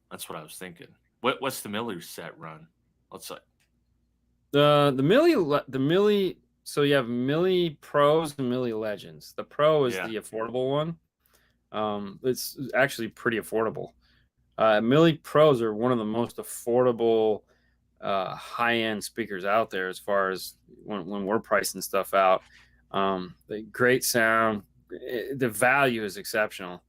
That's what I was thinking. What's the milli set run? Let's say the milli. So you have milli pros and milli legends. The pro is the affordable one. It's actually pretty affordable. Milli pros are one of the most affordable high-end speakers out there as far as when we're pricing stuff out. The great sound, the value is exceptional.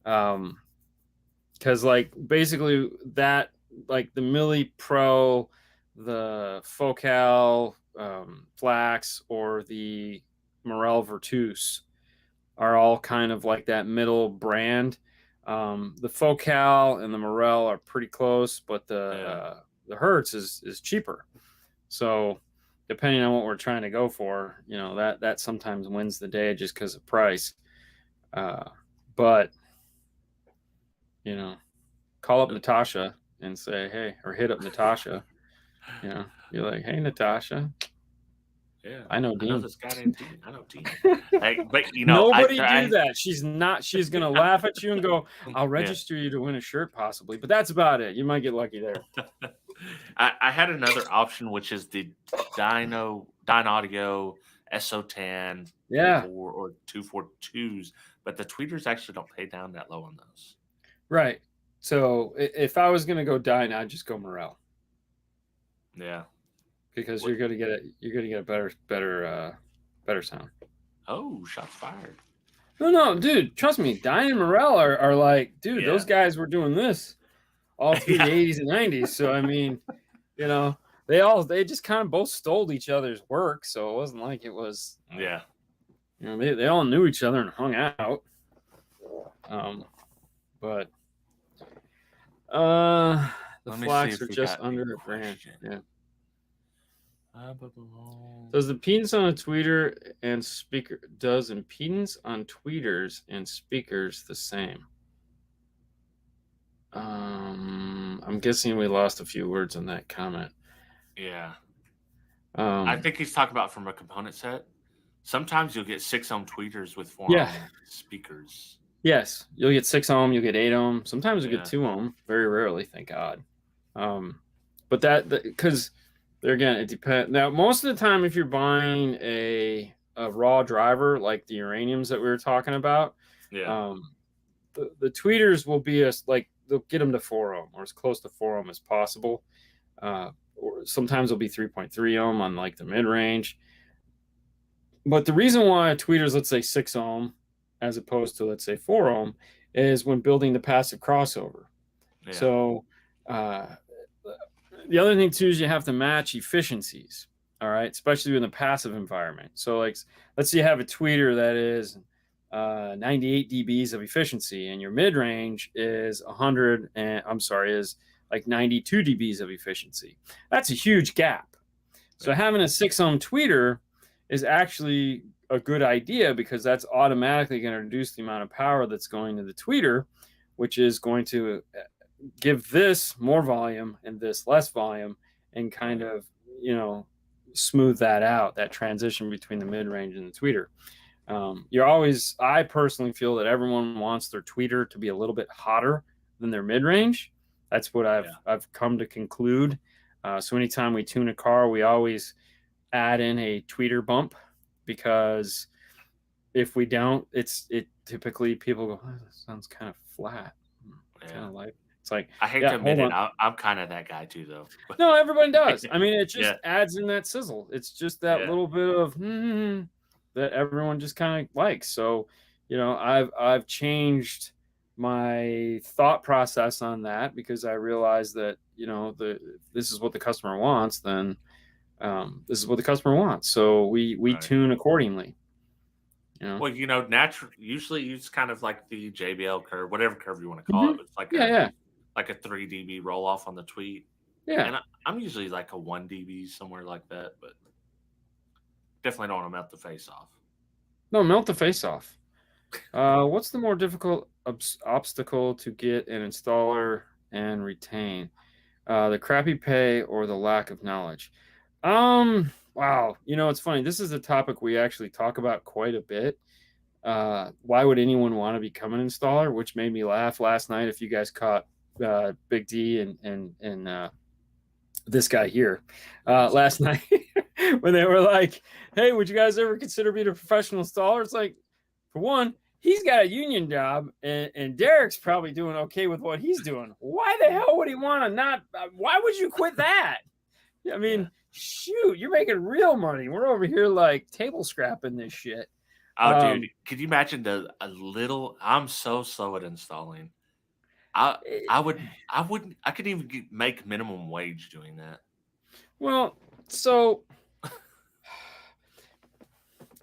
Because like basically that, like the Milli Pro, the Focal Flax, or the Morel Virtus are all kind of like that middle brand. The Focal and the Morel are pretty close, but the Hertz is cheaper. So depending on what we're trying to go for, you know, that sometimes wins the day just because of price. But you know, call up Natasha and say, hey, or hit up Natasha. You know, you're like, hey, Natasha. Yeah, I know Dean. I know this guy named Dean. I know Dean. Hey, but you know, nobody do that. She's gonna laugh at you and go, I'll register you to win a shirt possibly, but that's about it. You might get lucky there. I had another option, which is the Dyne Audio SO10 or 242s, but the tweeters actually don't pay down that low on those. Right. So if I was gonna go Dyne, I'd just go Morel. Yeah. Because you're gonna get a better sound. Oh, shots fired. No, dude, trust me, Dyne and Morel are like, dude, those guys were doing this all through the 80s and 90s. So I mean, you know, they just kind of both stole each other's work, so it wasn't like it was you know, they all knew each other and hung out. But the Flax are just under $1,000. Yeah. Does impedance on tweeters and speakers the same? I'm guessing we lost a few words in that comment. Yeah. I think he's talking about from a component set. Sometimes you'll get 6 ohm tweeters with 4 ohm speakers. Yes, you'll get 6 ohm, you'll get 8 ohm. Sometimes you'll get 2 ohm. Very rarely, thank God. But that because there again, it depends. Now, most of the time, if you're buying a raw driver like the uraniums that we were talking about, the tweeters will be like they'll get them to 4 ohm or as close to 4 ohm as possible. Or sometimes it'll be 3.3 ohm on like the mid range. But the reason why tweeters, let's say 6 ohm, as opposed to let's say 4 ohm, is when building the passive crossover. Yeah. So the other thing too is you have to match efficiencies. All right, especially in the passive environment. So like, let's say you have a tweeter that is 98 dBs of efficiency, and your mid range is is like 92 dBs of efficiency. That's a huge gap. So having a 6 ohm tweeter is actually a good idea because that's automatically going to reduce the amount of power that's going to the tweeter, which is going to give this more volume and this less volume, and kind of, you know, smooth that out, that transition between the mid-range and the tweeter. I personally feel that everyone wants their tweeter to be a little bit hotter than their mid-range. That's what I've come to conclude. So anytime we tune a car, we always add in a tweeter bump, because if we don't, it typically people go, oh, that sounds kind of flat. Kind of like, it's like, I hate to admit it, I'm kind of that guy too, though. No, everybody does. I mean, it just adds in that sizzle. It's just that little bit of that everyone just kind of likes. So, you know, I've changed my thought process on that because I realized that, you know, this is what the customer wants, then this is what the customer wants. So we tune accordingly. You know? Well, you know, usually it's kind of like the JBL curve, whatever curve you want to call it. It's like like a 3 dB roll off on the tweet. Yeah. And I'm usually like a 1 dB, somewhere like that, but definitely don't want to melt the face off. No, melt the face off. What's the more difficult obstacle to get an installer and retain? The crappy pay or the lack of knowledge? Wow. You know, it's funny. This is a topic we actually talk about quite a bit. Why would anyone want to become an installer? Which made me laugh last night. If you guys caught Big D and this guy here last night when they were like, "Hey, would you guys ever consider being a professional installer?" It's like, for one, he's got a union job, and Derek's probably doing okay with what he's doing. Why the hell would he want to not? Why would you quit that? I mean, shoot, you're making real money. We're over here like table scrapping this shit. Oh, dude, could you imagine I'm so slow at installing. I couldn't even make minimum wage doing that. Well, so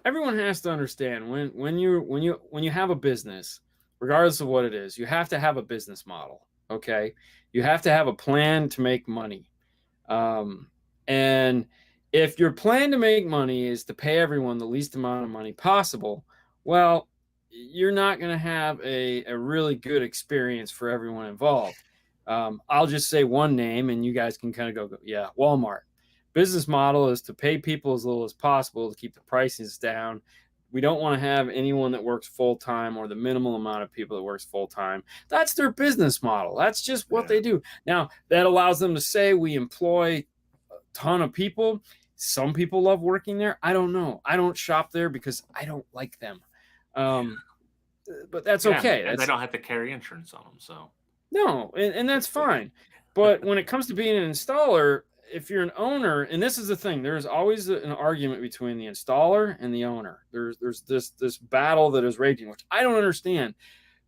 everyone has to understand when you have a business, regardless of what it is, you have to have a business model. Okay, you have to have a plan to make money, and if your plan to make money is to pay everyone the least amount of money possible, well, you're not going to have a really good experience for everyone involved. I'll just say one name, and you guys can kind of go, yeah, Walmart. Business model is to pay people as little as possible to keep the prices down. We don't want to have anyone that works full-time or the minimal amount of people that works full-time. That's their business model. That's just what they do. Now, that allows them to say we employ a ton of people. Some people love working there. I don't know. I don't shop there because I don't like them. But that's okay. And they don't have to carry insurance on them. So no, and that's fine. But when it comes to being an installer, if you're an owner, and this is the thing, there's always an argument between the installer and the owner. There's this battle that is raging, which I don't understand.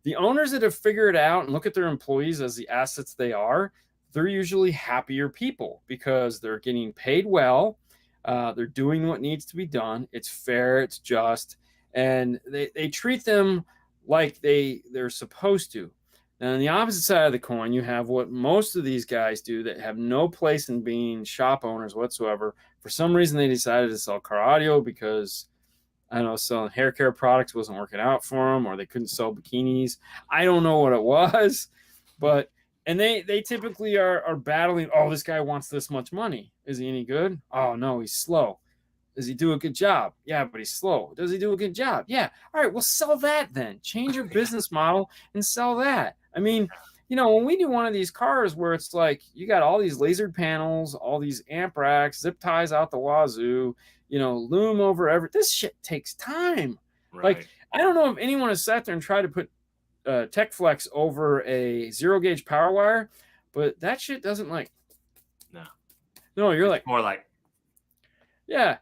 The owners that have figured it out and look at their employees as the assets they are, they're usually happier people because they're getting paid well. They're doing what needs to be done. It's fair, it's just, and they treat them like they're supposed to. Now, on the opposite side of the coin, you have what most of these guys do that have no place in being shop owners whatsoever. For some reason, they decided to sell car audio because, I don't know, selling hair care products wasn't working out for them, or they couldn't sell bikinis. I don't know what it was, but, and they typically are battling, oh, this guy wants this much money. Is he any good? Oh, no, he's slow. Does he do a good job? Yeah, but he's slow. Does he do a good job? Yeah. All right, well, sell that then. Change your business model and sell that. I mean, you know, when we do one of these cars where it's like you got all these lasered panels, all these amp racks, zip ties out the wazoo, you know, loom over this shit takes time. Right. Like, I don't know if anyone has sat there and tried to put Tech Flex over a zero gauge power wire, but that shit doesn't like. No, you're like more like. Yeah.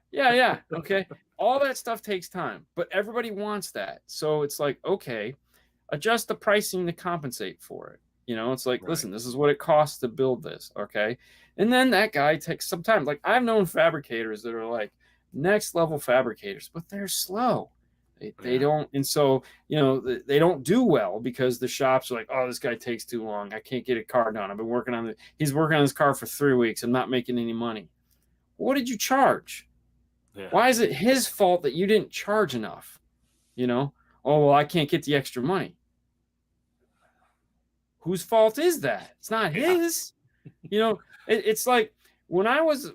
Okay. All that stuff takes time, but everybody wants that. So it's like, okay, adjust the pricing to compensate for it. You know, it's like, listen, this is what it costs to build this. Okay. And then that guy takes some time. Like, I've known fabricators that are like next level fabricators, but they're slow. They don't. And so, you know, they don't do well because the shops are like, oh, this guy takes too long. I can't get a car done. I've been working on he's working on this car for 3 weeks. I'm not making any money. What did you charge? Yeah. Why is it his fault that you didn't charge enough? You know, oh, well, I can't get the extra money. Whose fault is that? It's not his. You know, it's like when I was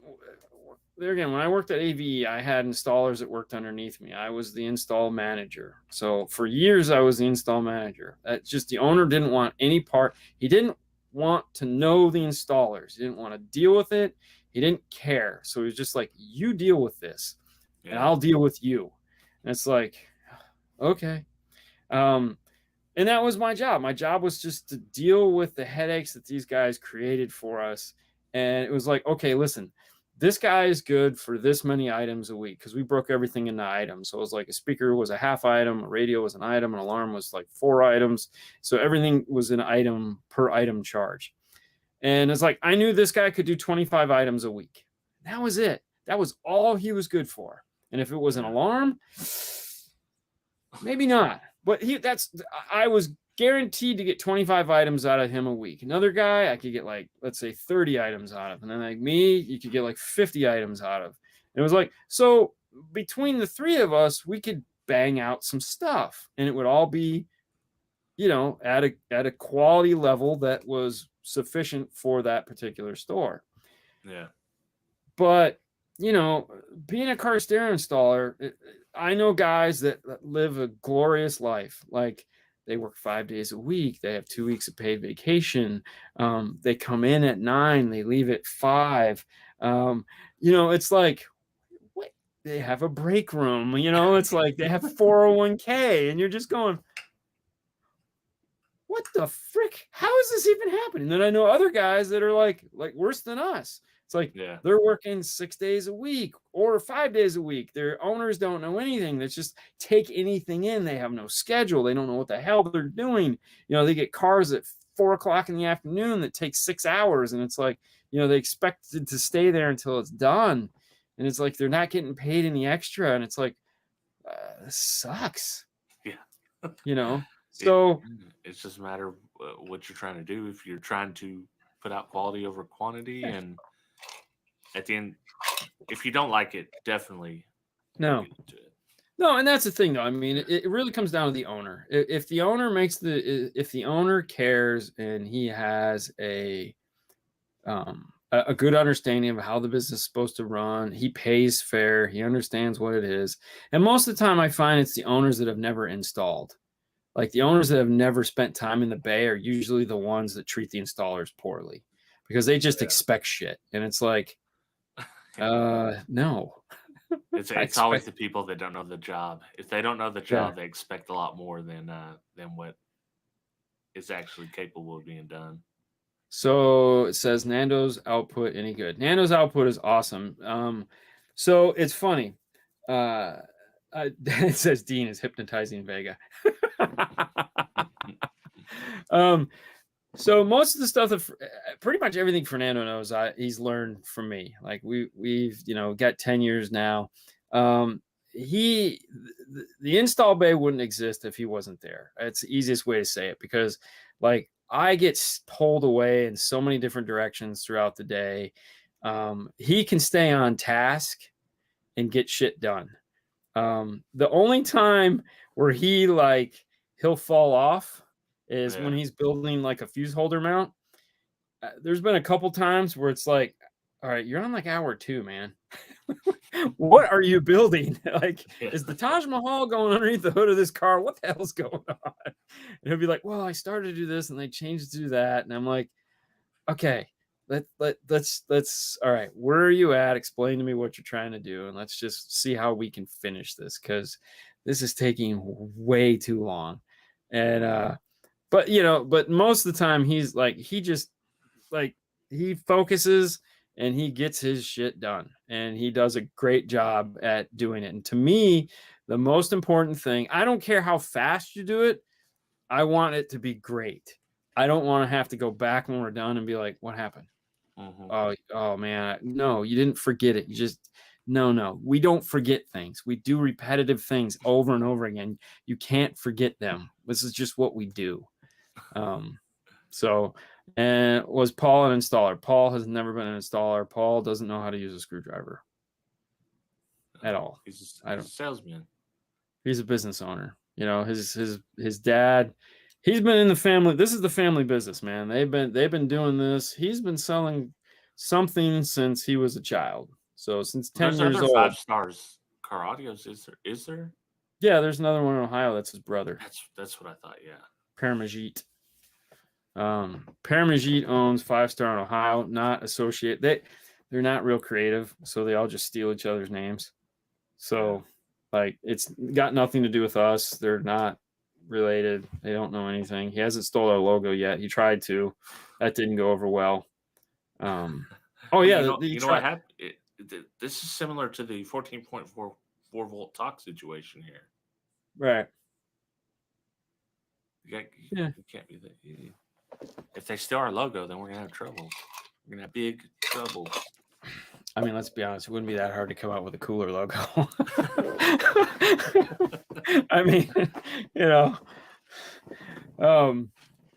there again, when I worked at AVE, I had installers that worked underneath me. I was the install manager. So for years, I was the install manager. That's just the owner didn't want any part. He didn't want to know the installers. He didn't want to deal with it. He didn't care. So he was just like, you deal with this and I'll deal with you. And it's like, okay. And that was my job. My job was just to deal with the headaches that these guys created for us. And it was like, okay, listen, this guy is good for this many items a week because we broke everything into items. So it was like a speaker was a half item, a radio was an item, an alarm was like 4 items. So everything was an item per item charge. And it's like, I knew this guy could do 25 items a week. That was it. That was all he was good for. And if it was an alarm, maybe not. But I was guaranteed to get 25 items out of him a week. Another guy, I could get like, let's say 30 items out of. And then like me, you could get like 50 items out of. And it was like, so between the 3 of us, we could bang out some stuff. And it would all be, you know, at a quality level that was sufficient for that particular store. Yeah. But being a car stereo installer, I know guys that live a glorious life. Like they work 5 days a week. They have 2 weeks of paid vacation. They come in at 9, they leave at 5. It's like, what? They have a break room. It's like they have 401k, and you're just going, what the frick? How is this even happening? Then I know other guys that are like worse than us. It's like they're working 6 days a week or 5 days a week. Their owners don't know anything. They just take anything in. They have no schedule. They don't know what the hell they're doing. They get cars at 4 o'clock in the afternoon that take 6 hours. And it's like, they expect it to stay there until it's done. And it's like, they're not getting paid any extra. And it's like, this sucks. Yeah. So it's just a matter of what you're trying to do. If you're trying to put out quality over quantity, and at the end, if you don't like it, definitely no. No, and that's the thing, though. I mean, it really comes down to the owner. If the owner if the owner cares and he has a good understanding of how the business is supposed to run, he pays fair, he understands what it is. And most of the time, I find it's the owners that have never installed. Like the owners that have never spent time in the Bay are usually the ones that treat the installers poorly because they just expect shit. And it's like, no. It's always the people that don't know the job. If they don't know the job, they expect a lot more than what is actually capable of being done. So it says Nando's output any good? Nando's output is awesome. So it's funny. It says Dean is hypnotizing Vega. So most of the stuff that pretty much everything Fernando knows, he's learned from me. Like we've got 10 years now. The install bay wouldn't exist if he wasn't there. It's the easiest way to say it, because like I get pulled away in so many different directions throughout the day. He can stay on task and get shit done. The only time where he'll fall off is when he's building like a fuse holder mount. There's been a couple times where it's like, all right, you're on like hour 2, man. What are you building? Like, is the Taj Mahal going underneath the hood of this car? What the hell's going on? And he'll be like, well, I started to do this and they changed to do that. And I'm like, okay, let's all right, where are you at? Explain to me what you're trying to do, and let's just see how we can finish this, because this is taking way too long. And but most of the time he's like, he focuses and he gets his shit done, and he does a great job at doing it. And to me, the most important thing, I don't care how fast you do it, I want it to be great. I don't want to have to go back when we're done and be like, what happened? Mm-hmm. Oh man, no, you didn't forget it. You just, no, we don't forget things. We do repetitive things over and over again. You can't forget them. This is just what we do. And was Paul an installer? Paul has never been an installer. Paul doesn't know how to use a screwdriver at all. He's a salesman. He's a business owner. His dad, he's been in the family. This is the family business, man. They've been doing this. He's been selling something since he was a child. So since 10 years old. 5 stars car audios, is there? Yeah, there's another one in Ohio. That's his brother. That's what I thought. Yeah. Paramagit. Paramagit owns 5-star in Ohio, not associated. They're not real creative, so they all just steal each other's names. So like, it's got nothing to do with us. They're not related. They don't know anything. He hasn't stole our logo yet. He tried to. That didn't go over well. Oh yeah, you know what happened? This is similar to the 14.44 volt talk situation here. Right. You can't be that. If they steal our logo, then we're gonna have trouble. We're gonna have big trouble. I mean, let's be honest. It wouldn't be that hard to come out with a cooler logo. I mean,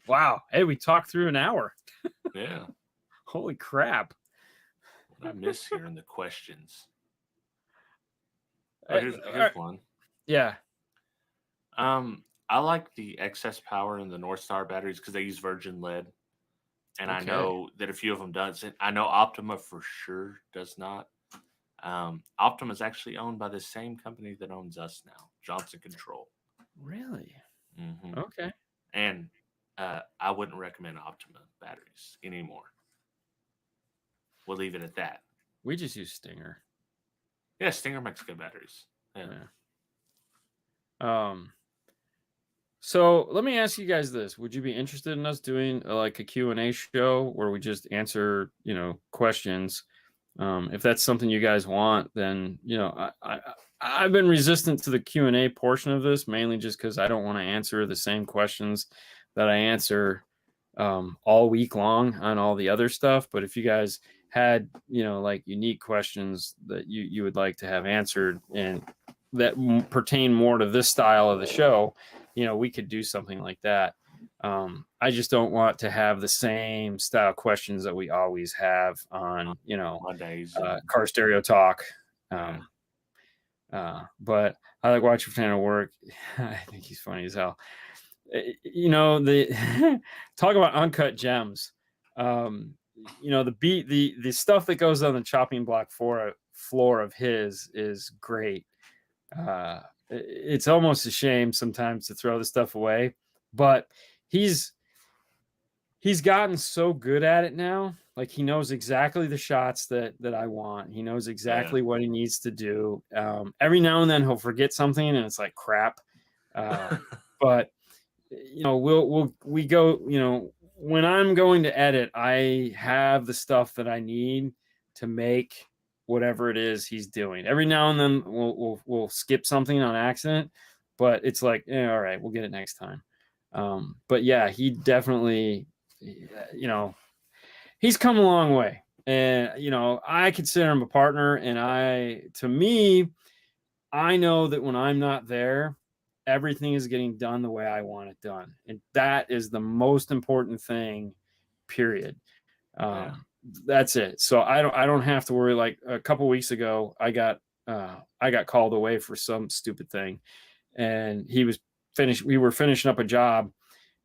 wow. Hey, we talked through an hour. Yeah. Holy crap. What I miss here in the questions. Here's one. Yeah. I like the excess power in the North Star batteries because they use virgin lead. And I know that a few of them does. I know Optima for sure does not. Optima is actually owned by the same company that owns us now, Johnson Control. Really? Mm-hmm. Okay. And I wouldn't recommend Optima batteries anymore. We'll leave it at that. We just use Stinger. Yeah, Stinger makes good batteries. Yeah. So let me ask you guys this: would you be interested in us doing like a Q&A show where we just answer, questions? If that's something you guys want, then I've been resistant to the Q&A portion of this, mainly just because I don't want to answer the same questions that I answer all week long on all the other stuff. But if you guys had like unique questions that you would like to have answered and that pertain more to this style of the show, we could do something like that. I just don't want to have the same style questions that we always have on, Mondays, Car Stereo Talk. But I like watching Fernando work. I think he's funny as hell. The talk about uncut gems. The stuff that goes on the chopping block floor of his is great. It's almost a shame sometimes to throw the stuff away, but he's gotten so good at it now. Like, he knows exactly the shots that I want. He knows exactly what he needs to do. Every now and then he'll forget something and it's like crap. But we go, when I'm going to edit, I have the stuff that I need to make whatever it is he's doing. Every now and then we'll skip something on accident, but it's like, all right, we'll get it next time. But yeah, he definitely, he's come a long way, and I consider him a partner. And I know that when I'm not there, everything is getting done the way I want it done, and that is the most important thing. Period. That's it. So I don't have to worry. Like a couple weeks ago, I got called away for some stupid thing, and we were finishing up a job,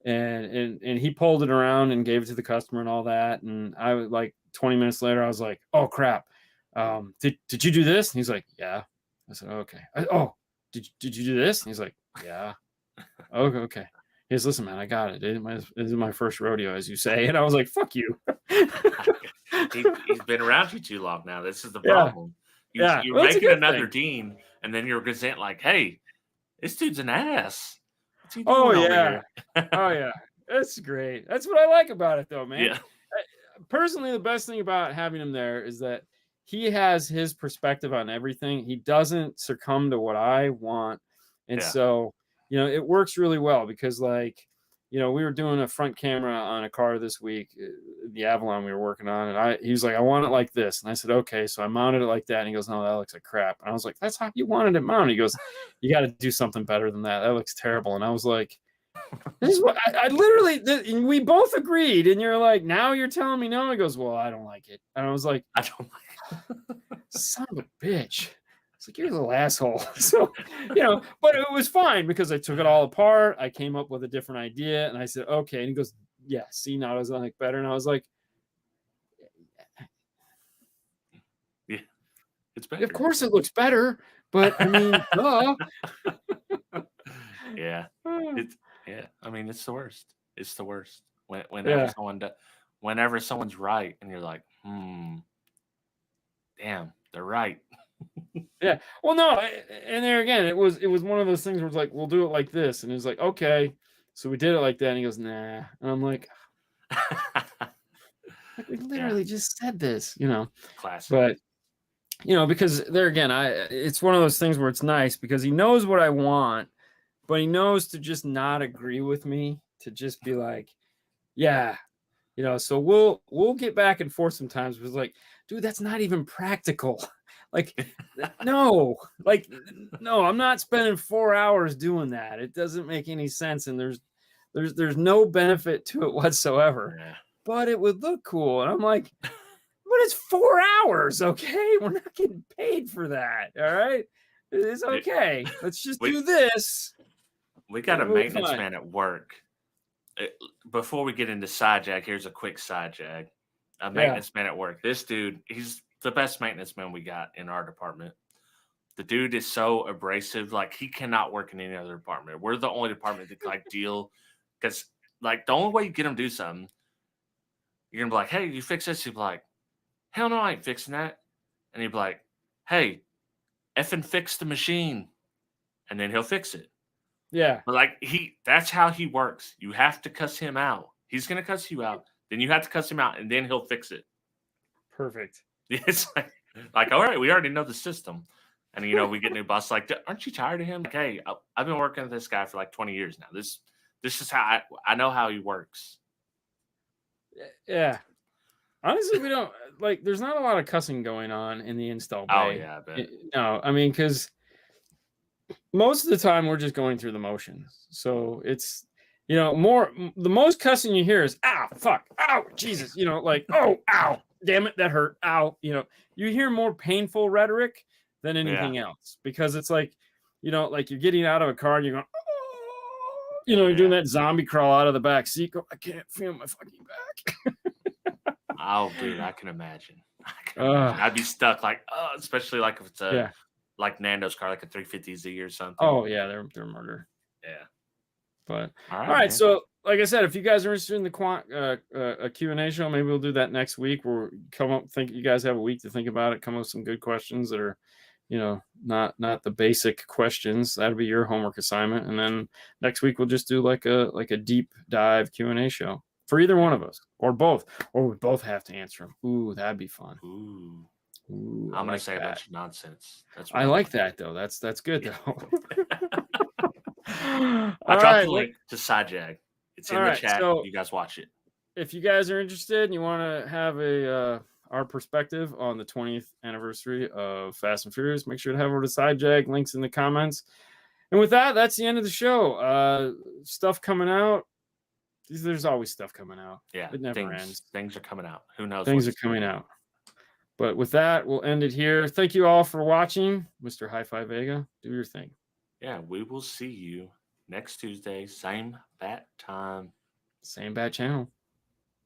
and he pulled it around and gave it to the customer and all that. And I was like, 20 minutes later, I was like, oh crap. Did you do this? And he's like, yeah. I said, okay. Did you do this? And he's like, yeah. Okay. He goes, listen, man, I got it. This is my first rodeo, as you say. And I was like, fuck you. He's been around you too long now. This is the problem. You're making another Dean, and then you're resent like, hey, this dude's an ass. What's he doing over here? Oh, yeah. That's great. That's what I like about it, though, man. Yeah. Personally, the best thing about having him there is that he has his perspective on everything. He doesn't succumb to what I want. And so, it works really well because, like, we were doing a front camera on a car this week, the Avalon we were working on. And he was like, I want it like this. And I said, okay. So I mounted it like that. And he goes, no, that looks like crap. And I was like, that's how you wanted it mounted. He goes, you got to do something better than that. That looks terrible. And I was like, this is what I literally, we both agreed. And you're like, now you're telling me no. He goes, well, I don't like it. And I was like, I don't like it. Son of a bitch. It's like, you're a little asshole. So, but it was fine because I took it all apart. I came up with a different idea and I said, okay. And he goes, yeah, see, now it's like better. And I was like, yeah, it's better. Of course it looks better, but I mean, duh. Yeah. I mean, it's the worst. It's the worst. Whenever someone's right and you're like, damn, they're right. Yeah. Well, no, and there again, it was one of those things where it's like, we'll do it like this, and it was like, okay, so we did it like that, and he goes, nah, and I'm like, we literally just said this, Classic. But because there again, it's one of those things where it's nice because he knows what I want, but he knows to just not agree with me, to just be like, yeah. So we'll get back and forth sometimes. It was like, dude, that's not even practical. Like, no, I'm not spending 4 hours doing that. It doesn't make any sense. And there's no benefit to it whatsoever, but it would look cool. And I'm like, but it's 4 hours. Okay. We're not getting paid for that. All right. It's okay. Let's just do this. We got a maintenance man at work. Before we get into side jag, here's a quick side jag. A maintenance man at work. This dude, he's the best maintenance man we got in our department. The dude is so abrasive, like he cannot work in any other department. We're the only department that like deal, because like the only way you get him to do something, you're gonna be like, "Hey, you fix this?" He'd be like, "Hell no, I ain't fixing that." And he'd be like, "Hey, effing fix the machine," and then he'll fix it. Yeah, but like that's how he works. You have to cuss him out. He's gonna cuss you out, then you have to cuss him out, and then he'll fix it. perfect. It's like all right, we already know the system. And, we get new boss like, aren't you tired of him? Like, hey, I've been working with this guy for like 20 years now. This is how I know how he works. Yeah. Honestly, we don't like. There's not a lot of cussing going on in the install bay. Oh yeah, I bet. No, I mean, because most of the time we're just going through the motions. So it's the most cussing you hear is "ow, fuck, ow, Jesus," like "oh, ow, damn it, that hurt, ow." You hear more painful rhetoric than anything else, because it's like, like you're getting out of a car and you're going, oh, you're doing that zombie crawl out of the back seat. Go, I can't feel my fucking back. Oh, dude, I can imagine. I'd be stuck, like, especially like if it's like Nando's car, like a 350Z or something. Oh yeah, they're murder. Yeah. But all right, so like I said, if you guys are interested in the a Q&A show, maybe we'll do that next week. We'll you guys have a week to think about it, come up with some good questions that are, not the basic questions. That'll be your homework assignment. And then next week we'll just do like a deep dive Q&A show for either one of us, or both, or we both have to answer them. Ooh, that'd be fun. Ooh, I'm gonna say a bunch of nonsense. I like that though. That's good though. I dropped the link to SideJag. It's in the chat. So you guys watch it. If you guys are interested and you want to have our perspective on the 20th anniversary of Fast and Furious, make sure to head over to SideJag. Links in the comments. And with that, that's the end of the show. Stuff coming out. There's always stuff coming out. Yeah, it never ends. Things are coming out. Who knows? Things are coming out. But with that, we'll end it here. Thank you all for watching. Mr. HifiVega, do your thing. Yeah, we will see you next Tuesday, same bat time, same bat channel.